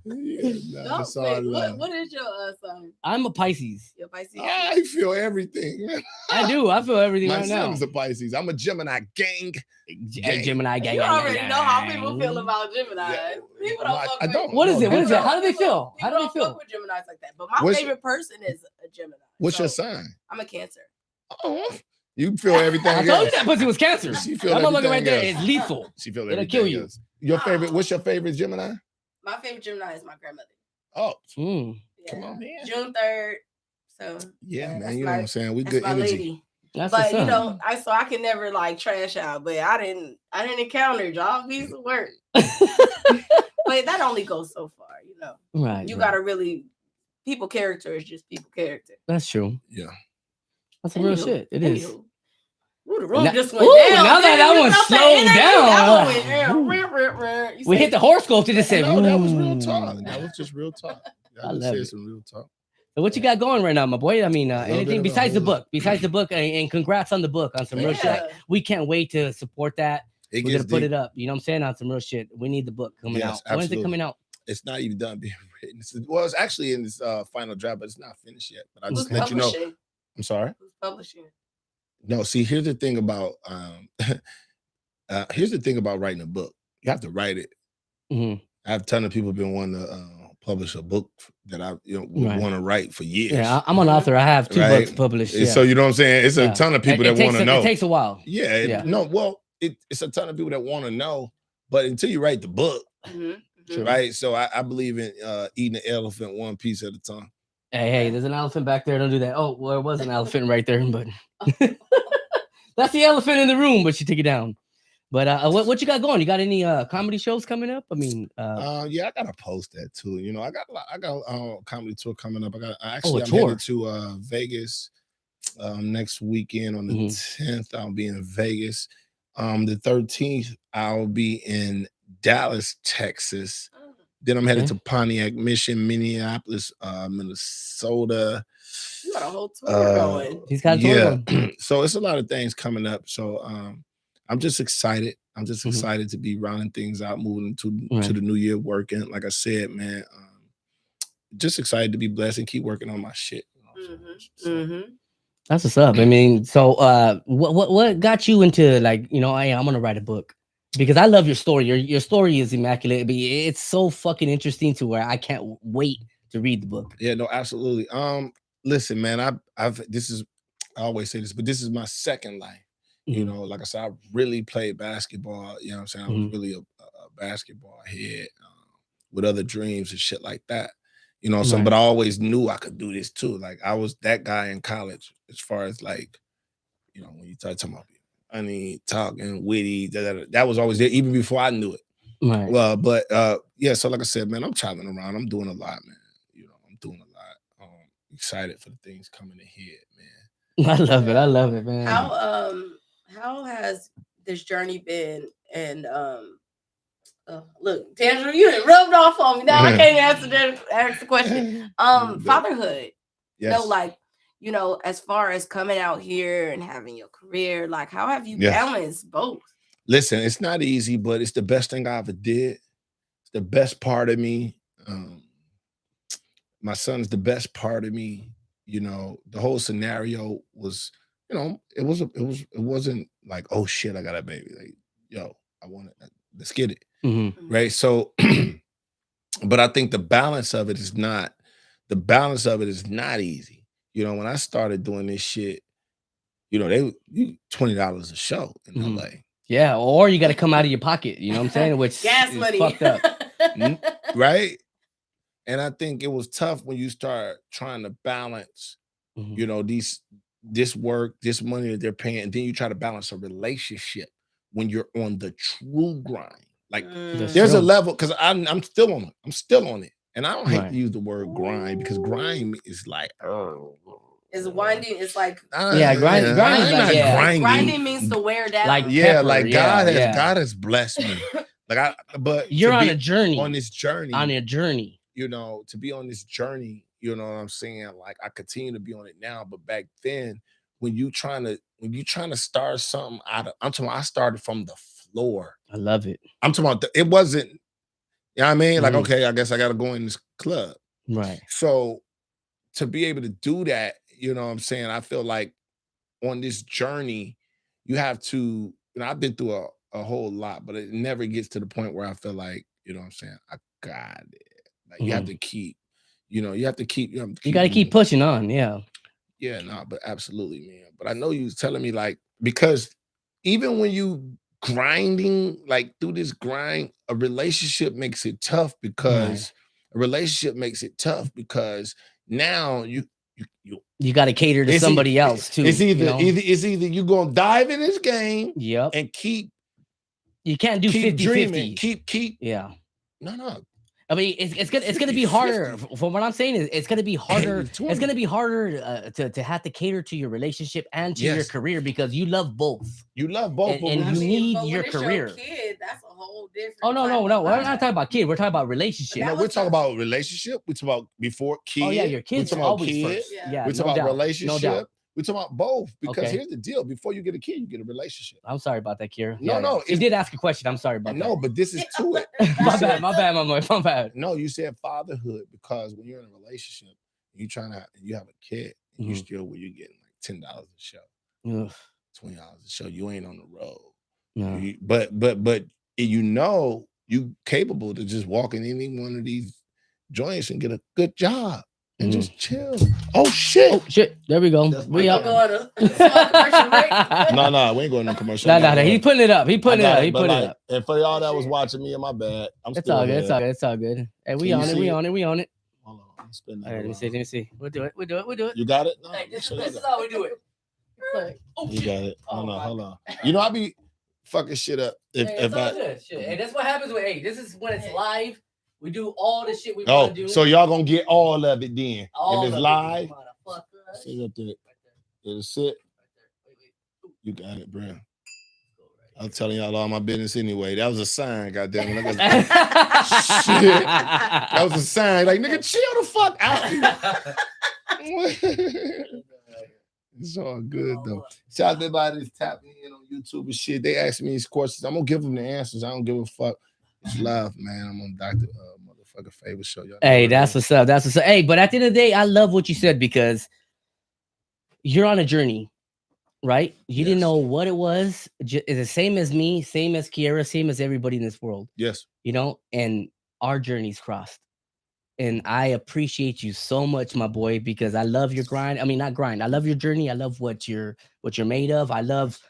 What is your sign? I'm a Pisces. You're Pisces. I feel everything. I do. I feel everything right now. My son's a Pisces. I'm a Gemini gang. Gemini gang. You already know how people feel about Gemini. People don't fuck with. What is it? How do they feel? How do they feel with Geminis like that? But my favorite person is a Gemini. What's your sign? I'm a Cancer. Oh, you feel everything. I told you that pussy was Cancer. She feel that motherfucker right there is lethal. She feel it'll kill you. Your favorite? What's your favorite Gemini? My favorite Gemini is my grandmother. Oh, come on, man. June 3rd. So yeah, man. You know what I'm saying? We good energy. Lady. But you know, I can never like trash out. But I didn't encounter y'all piece of work. But that only goes so far, you know. Right. You gotta really people character is just people character. That's true. Yeah. That's some real shit. It is. Ooh, the room just went down. Now that one slowed down. We hit the horoscope to just say, no, that was real talk. That was just real talk. I love it. Some real talk. So what you got going right now, my boy? I mean, anything besides the book? Besides the book, and congrats on the book on some real shit. We can't wait to support that. We're gonna put it up. You know what I'm saying? On some real shit. We need the book coming out. When is it coming out? It's not even done being written. It's actually in this final draft, but it's not finished yet. But I just let you know. I'm sorry. Who's publishing? No, see, here's the thing about writing a book. You have to write it. Mm-hmm. I have a ton of people been wanting to publish a book that I want to write for years. Yeah, I'm an author. I have 2 books published. Yeah. So you know what I'm saying? It's a ton of people that want to know. It takes a while. Yeah. No, well, it's a ton of people that want to know, but until you write the book, right? So I believe in eating an elephant one piece at a time. Hey, there's an elephant back there. Don't do that. Oh, well, it was an elephant right there, but that's the elephant in the room, but you take it down. But what you got going? You got any comedy shows coming up? I mean, yeah, I gotta post that too. You know, I got a comedy tour coming up. I'm headed to Vegas next weekend on the 10th. I'll be in Vegas. The 13th, I'll be in Dallas, Texas. Then I'm headed to Pontiac, Michigan, Minneapolis, Minnesota. You got a whole tour going. He's got a tour going. So it's a lot of things coming up. So I'm just excited. I'm just excited to be rounding things out, moving to the new year, working. Like I said, man, just excited to be blessed and keep working on my shit. That's what's up. I mean, so what got you into like, you know, I'm gonna write a book? Because I love your story. Your story is immaculate. But it's so fucking interesting to where I can't wait to read the book. Yeah, no, absolutely. Listen, man, I always say this, but this is my second life. You know, like I said, I really played basketball. You know what I'm saying? I was really a basketball head with other dreams and shit like that. You know, so Right. but I always knew I could do this too. Like I was that guy in college as far as like, you know, when you start talking about funny, talking, witty, that was always there even before I knew it. Right. Well, but yeah, so like I said, man, I'm traveling around. I'm doing a lot, man. You know, I'm doing a lot. Excited for the things coming ahead, man. I love it. I love it, man. How has this journey been? And look, Dandruff, you done rubbed off on me. Now I can't answer the question. Fatherhood. Yes. No, like, you know, as far as coming out here and having your career, like how have you balanced both? Listen, it's not easy, but it's the best thing I ever did. It's the best part of me. My son's the best part of me. You know, the whole scenario was, you know, it wasn't like, oh shit, I got a baby. Like, yo, I want it. Let's get it. Mm-hmm. Right. So, but I think the balance of it is not easy. You know, when I started doing this shit, you know, they $20 a show in LA. Yeah, or you got to come out of your pocket. You know what I'm saying? Which gas is money. fucked up. Right. And I think it was tough when you start trying to balance, you know, this work, this money that they're paying, and then you try to balance a relationship when you're on the true grind. Like there's a level, because I'm still on it. I'm still on it. And I don't hate to use the word grind, because grind is like, it's winding. It's like grinding. Grinding means to wear down. Like pepper, God has blessed me. But you're on a journey. On this journey. On a journey. You know, to be on this journey, you know what I'm saying? Like I continue to be on it now, but back then, when you trying to start something I started from the floor. I love it. I'm talking about it wasn't, you know what I mean? Like, okay, I guess I gotta go in this club. Right. So to be able to do that, you know what I'm saying? I feel like on this journey, you have to, you know, I've been through a whole lot, but it never gets to the point where I feel like, you know what I'm saying, I got it. Like you have to keep, you got to keep pushing on. Yeah. Yeah, no, but absolutely, man. But I know you was telling me, like, because even when you grinding, like through this grind, a relationship makes it tough, because now you got to cater to somebody else too. It's either you gonna dive in this game, and you can't do 50-50. Keep No. I mean, it's gonna be harder. From what I'm saying is, it's gonna be harder. It's gonna be harder to have to cater to your relationship and to your career, because you love both. You love both, and you need your career. Your kid, that's a whole different. Oh no! We're not talking about kid. We're talking about relationship. No, we're talking about relationship. We're talking about before kid. Oh yeah, your kids. We're talking about kids. Yeah, we're talking about relationship. No doubt. We're talking about both, because here's the deal: before you get a kid, you get a relationship. I'm sorry about that, Kierra. No. You did ask a question. I'm sorry about that. No, but this is to it. My bad, my boy. My bad. No, you said fatherhood, because when you're in a relationship, you have a kid, and you still where you're getting like $10 a show, $20 a show. You ain't on the road. No. But you know you capable to just walk in any one of these joints and get a good job. And just chill. Oh shit! There we go. We up. No, we ain't going to commercial. No. He putting it up. He putting it up. And for y'all that was watching me, my bad. It's all good. It's all good. Hey, we on it. We on it. Hold on. I'm spinning that. All right, let me see. We'll do it. You got it? No, hey, this is how we do it. You got it. Hold on. You know, I be fucking shit up. If I good. Shit. Hey, that's what happens with this is when it's live. We do all the shit we want to do. So y'all gonna get all of it then. All if it's of live, sit up there. It'll sit. You got it, bro. I'm telling y'all all my business anyway. That was a sign, goddamn it. Shit. That was a sign. Like, nigga, chill the fuck out. It's all good though. Shout out to everybody that's tapping in on YouTube and shit. They ask me these questions. I'm gonna give them the answers. I don't give a fuck. It's live, man. I'm on Dr. Motherfucker Favors show. Y'all hey, that's what's up. Hey, but at the end of the day, I love what you said, because you're on a journey, right? You didn't know what it was. It's the same as me, same as Kierra, same as everybody in this world. Yes. You know, and our journeys crossed. And I appreciate you so much, my boy, because I love your grind. I mean, not grind. I love your journey. I love what you're made of. I love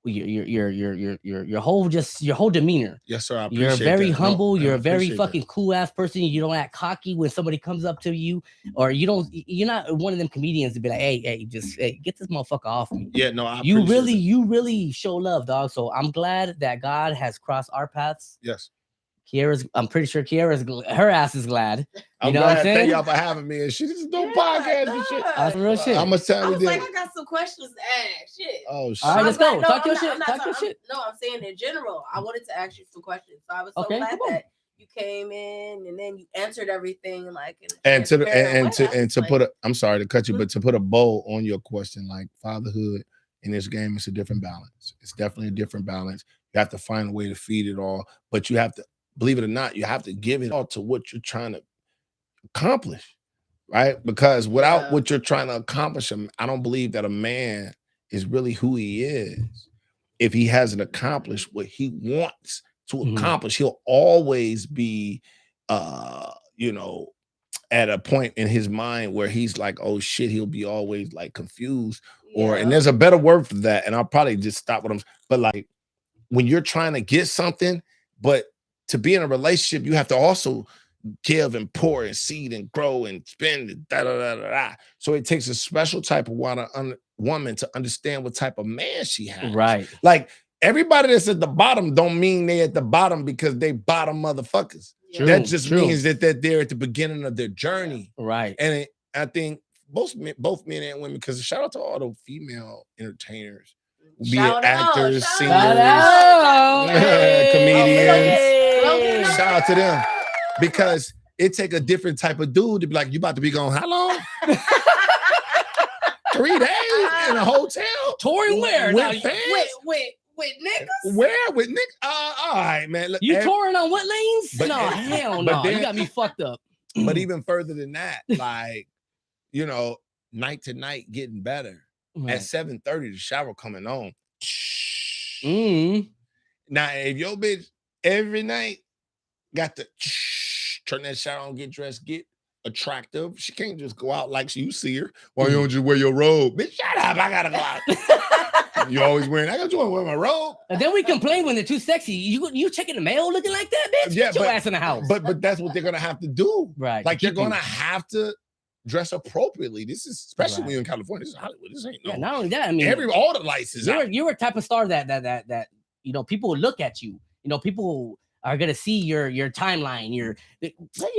your whole demeanor. Yes, sir. I appreciate You're very that. humble. No, you're I a very appreciate fucking cool ass person. You don't act cocky when somebody comes up to you, or you're not one of them comedians to be like, hey, get this motherfucker off me. Yeah, no, I you appreciate really show love, dog. So I'm glad that God has crossed our paths. Yes. I'm pretty sure her ass is glad. I'm know glad. what I'm saying? Thank y'all for having me and shit. This is dope podcast and shit. That's real shit. How much time I we was did? like, I got some questions to ask. Shit. Oh shit. All right, let's go. No, Talk your I'm shit. not Talk your talking- shit. No, I'm saying in general. I wanted to ask you some questions. So I was so Okay, glad come on. that you came in and then you answered everything like in a And to transparent way. put a, I'm sorry to cut you, but to put a bow on your question, like fatherhood in this game, it's a different balance. It's definitely a different balance. You have to find a way to feed it all, but you have to, believe it or not, you have to give it all to what you're trying to accomplish, right? Because without what you're trying to accomplish, I don't believe that a man is really who he is. If he hasn't accomplished what he wants to accomplish, he'll always be, at a point in his mind where he's like, oh shit, he'll be always like confused, and there's a better word for that. And I'll probably just stop what but like when you're trying to get something, but to be in a relationship, you have to also give and pour and seed and grow and spend and da. So it takes a special type of woman to understand what type of man she has. Right. Like everybody that's at the bottom don't mean they at the bottom because they bottom motherfuckers. True, that just true. means that they're at the beginning of their journey. Right. And I think both men and women, because shout out to all the female entertainers, be it actors, singers, comedians. Shout out to them, because it take a different type of dude to be like, you about to be gone how long? 3 days in a hotel? Touring where? With fans? With niggas? Where? With niggas? All right, man. Look, You touring on what lanes? But- No, hell but no. then- You got me fucked up. But even further than that, like, night to night getting better. Right. At 7:30, the shower coming on. Mm. Now, if your bitch every night got to turn that shower on, get dressed, get attractive, she can't just go out like you see her. Why you don't just wear your robe? Bitch, shut up. I gotta go out. You always wearing, I got to wear my robe. And then we complain when they're too sexy. You checking the mail looking like that, bitch? Yeah, Get your ass in the house. But that's what they're gonna have to do. Right. Like they're Keep you- gonna have to dress appropriately. This is especially Right. when you're in California. This is Hollywood. This ain't no. Yeah, not only that, I mean, all the lights is out. you're a type of star that people will look at you. People are gonna see your timeline. Your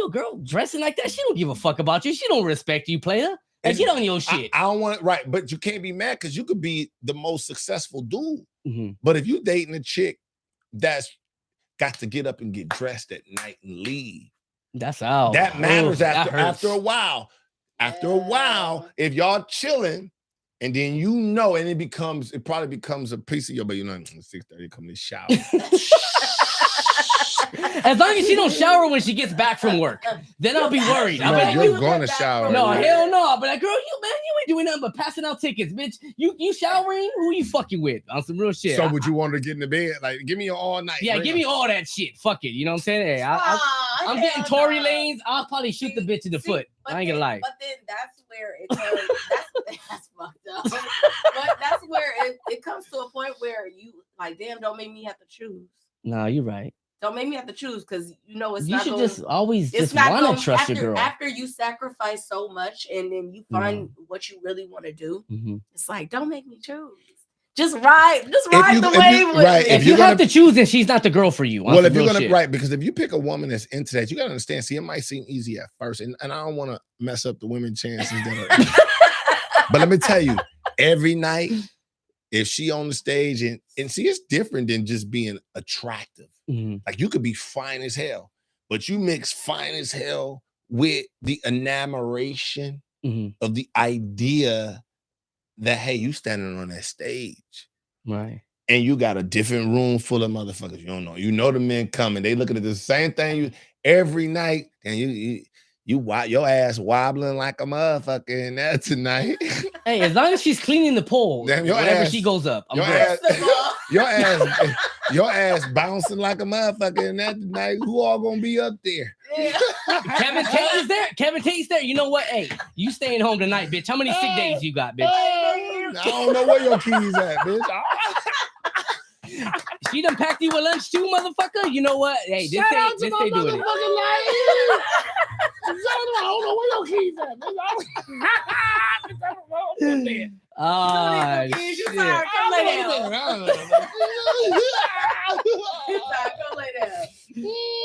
girl dressing like that. She don't give a fuck about you. She don't respect you, player. Like, get on your shit. I don't want it right, but you can't be mad because you could be the most successful dude. Mhm. But if you dating a chick that's got to get up and get dressed at night and leave, That's out. that matters That after hurts. a while. After a while, if y'all chilling, and then it probably becomes a piece of your, but 6:30 come to shower. As long as she don't shower when she gets back from work, then I'll be worried. I'll be like, you're going to shower. no, hell no. I'll be like, girl, you ain't doing nothing but passing out tickets, bitch. You showering? Who you fucking with? On some real shit. So would you want her to get in the bed? Like, give me all night. Yeah, give me all that shit. Fuck it. You know what I'm saying? Hey, I'm getting Tory lanes. I'll probably shoot the bitch in the foot. I ain't gonna lie. But then that's where it comes. That's fucked up. But that's where it comes to a point where you like, damn, don't make me have to choose. No, you're right. Don't make me have to choose because it's You not should going, just always it's just not want going to trust after, your girl. after you sacrifice so much and then you find what you really want to do. Mhm. It's like, don't make me choose. Just ride the wave with me. If you have to choose, then she's not the girl for you. Well, if you're gonna because if you pick a woman that's into that, you gotta understand. See, it might seem easy at first, and I don't want to mess up the women's chances. But let me tell you, every night, if she on the stage and see, it's different than just being attractive. Mhm. Like you could be fine as hell, but you mix fine as hell with the enamoration Mhm. of the idea that, hey, you standing on that stage. Right. And you got a different room full of motherfuckers. You don't know. You know the men coming. They looking at the same thing you every night, and you your ass wobbling like a motherfucker in that tonight. Hey, as long as she's cleaning the pole, Damn, whenever she goes up, I'm good. Your ass bouncing like a motherfucker in that tonight. Who all gonna be up there? Yeah. Kevin Tate is there. Kevin Tate's there. You know what? Hey, you staying home tonight, bitch. How many sick days you got, bitch? I don't know where your keys at, bitch. She done packed you a lunch too, motherfucker. You know what? Hey, this Shout out to ain't my doing it. motherfucking life. I don't know where your keys at. Ah, You shit. sorry, come lay down. You sorry, come lay down.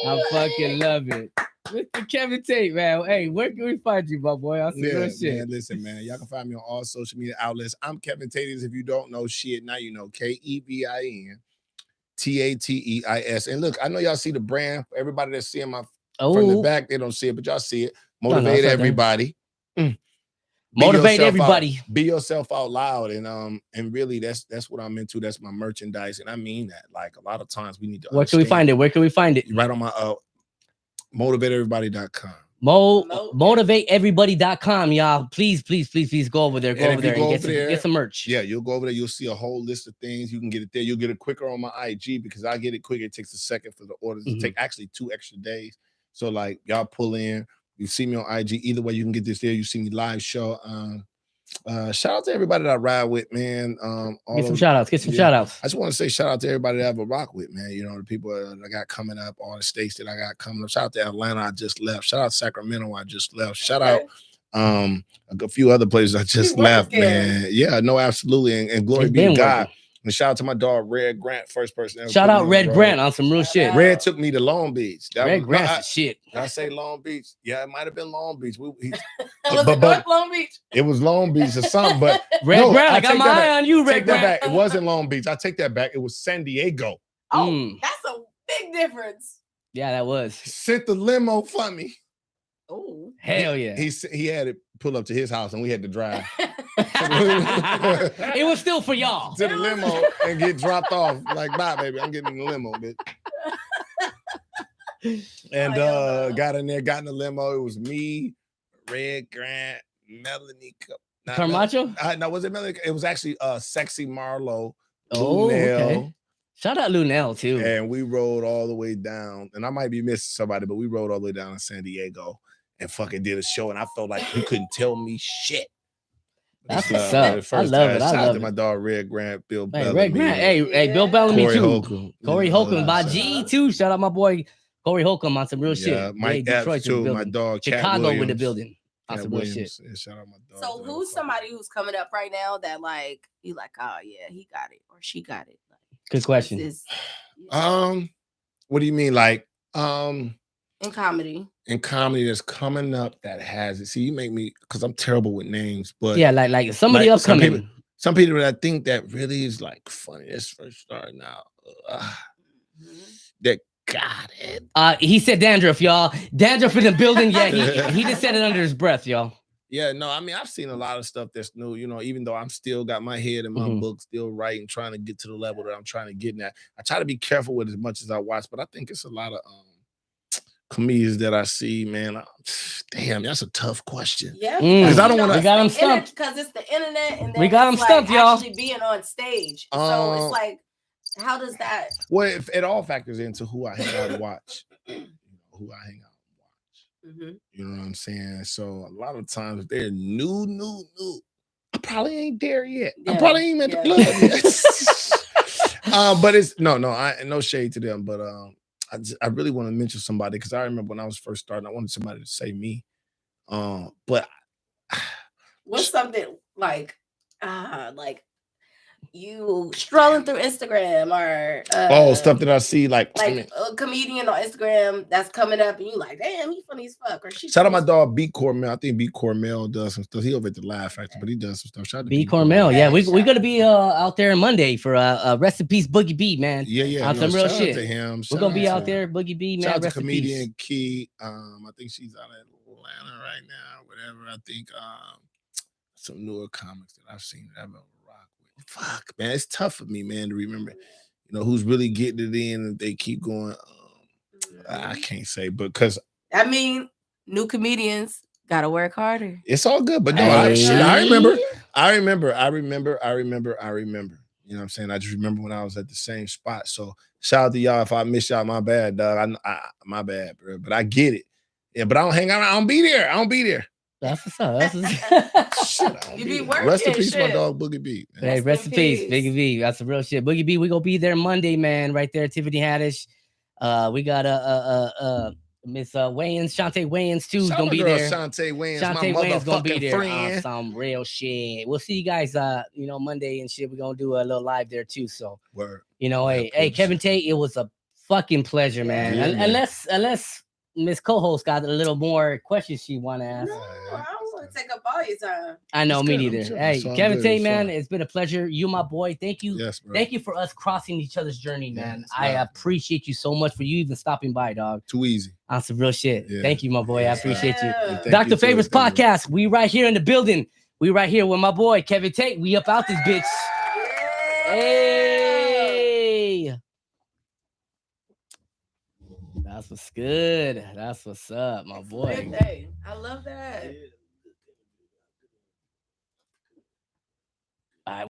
I fucking love it. Mr. Kevin Tate, man. Hey, where can we find you, my boy? I'll see real shit. Man, listen, man. Y'all can find me on all social media outlets. I'm Kevin Tate. If you don't know shit, now you know. KEVIN TATEIS. And look, I know y'all see the brand. Everybody that's seeing my from the back, they don't see it, but y'all see it. Motivate everybody. Motivate everybody. Be yourself out loud. And really that's what I'm into. That's my merchandise. And I mean that. Like a lot of times we need to Where can we find it? Where can we find it? Right on my motivateeverybody.com. Motivateeverybody.com, y'all. Please go over there. Go over there and get some merch. Yeah, you'll go over there. You'll see a whole list of things. You can get it there. You'll get it quicker on my IG because I get it quicker. It takes a second for the orders. It take actually 2 extra days. So like y'all pull in. You see me on IG. Either way, you can get this there. You see me live show. Shout out to everybody that I ride with, man. Get some shout outs. Get some shout outs. I just want to say shout out to everybody that I have a rock with, man. You know, the people that I got coming up, all the states that I got coming up. Shout out to Atlanta, I just left. Shout out to Sacramento, I just left. Shout out a few other places I just left, man. Yeah, no, absolutely. And glory be to God. And shout out to my dog, Red Grant, first person ever. Shout out Red Grant on some real shit. Red took me to Long Beach. Red Grant's shit. Did I say Long Beach? Yeah, it might have been Long Beach. Was it Long Beach? It was Long Beach or something, but Red Grant, I got my eye on you, Red Grant. That back. It wasn't Long Beach. I take that back. It was San Diego. Oh, that's a big difference. Yeah, that was. Sent the limo for me. Oh, hell yeah. He had it pull up to his house and we had to drive. It was still for y'all. To the limo and get dropped off. Like, bye, baby. I'm getting in the limo, bitch. And got in there, got in the limo. It was me, Red Grant, Melanie. Carmacho? No, was it Melanie? It was actually Sexy Marlo. Oh, okay. Shout out Lunel too. And we rode all the way down. And I might be missing somebody, but we rode all the way down to San Diego and fucking did a show. And I felt like you couldn't tell me shit. That's what's up. I love it. Shout out to my dog Red Grant, Bill Bellamy. Red Grant. Hey, Bill Bellamy Corey too. Holcomb. Corey Holcomb by G too. Shout out my boy Corey Holcomb on some real shit. Mike Detroit too. My dog Chicago with the building. On some real shit. Shout out my dog. So who's somebody who's coming up right now that like you like? Oh yeah, he got it or she got it. Like, good question. What do you mean, like in comedy? In comedy that's coming up that has it. See, you make me because I'm terrible with names, but yeah, like somebody upcoming. Some people that I think that really is like funny. That's first starting out. That got it. He said dandruff, y'all. Dandruff in the building. Yeah, he just said it under his breath, y'all. Yeah, no, I mean, I've seen a lot of stuff that's new, you know, even though I'm still got my head in my book, still writing, trying to get to the level that I'm trying to get at. I try to be careful with as much as I watch, but I think it's a lot of comedians that I see, man. Damn, that's a tough question. Yeah, because I don't want to. We got them stumped. Because it's the internet, and we got them stumped, y'all. Actually being on stage, so it's like, how does that? Well, if it all factors into who I hang out and watch, who I hang out. You know what I'm saying? So a lot of times they're new. I probably ain't there yet. Yeah. I probably ain't at the club yet. But it's no shade to them. But I really want to mention somebody because I remember when I was first starting, I wanted somebody to say me. But what's something like you strolling through Instagram or stuff that I see like a comedian on Instagram that's coming up and you like, damn, he funny as fuck. Or she shout out my dog B Cormel. I think B Cormel does some stuff. He over at the Laugh Factory, but he does some stuff. Shout out to B Cormel. Yeah, we're gonna be out there Monday for rest in peace Boogie B, man. Yeah. On some real shit. To him. We're gonna be out there, Boogie B, man. Shout out to rest comedian Key. I think she's out of Atlanta right now. Whatever. I think some newer comics that I've seen that I've ever rocked with. Fuck, man, it's tough for me, man, to remember. You know who's really getting it in, and they keep going. I can't say, but because I mean, new comedians gotta work harder. It's all good, but no, I remember. You know what I'm saying? I just remember when I was at the same spot. So shout out to y'all. If I miss y'all, my bad, dog. My bad, bro. But I get it. Yeah, but I don't hang out. I don't be there. That's what's up. That's what's Shit, I don't You be be there. working, Rest in peace, my shit. dog Boogie B. man. Hey, rest in peace, Biggie B. That's some real shit. Boogie B, we gonna be there Monday, man. Right there, Tiffany Haddish. We got Miss Wayans, Shantae Wayans too. Shout Gonna out be girl there. Shantae Wayans, my Shantae Wayans gonna be motherfucking there. friend. Some real shit. We'll see you guys. Monday and shit. We're gonna do a little live there too. So, Word. hey, Kevin Tate, it was a fucking pleasure, man. Yeah, man. Unless Miss Co-host got a little more questions she want to ask. No, I don't want to take up all your time. I know, It's me good. I'm neither. sure. Hey, It's all Kevin good. Tate, It's man, fun. it's been a pleasure. You, my boy. Thank you. Yes, bro. Thank you for us crossing each other's journey, man. Yes, I love. appreciate you so much for you even stopping by, dog. Too easy. On some real shit. Yeah. Thank you, my boy. I Yes, appreciate you. Yeah. Thank you DrFavors too. Thank you. podcast. We right here in the building. We right here with my boy Kevin Tate. We up out this bitch. Hey. That's what's good. That's what's up, my boy. Good day. I love that.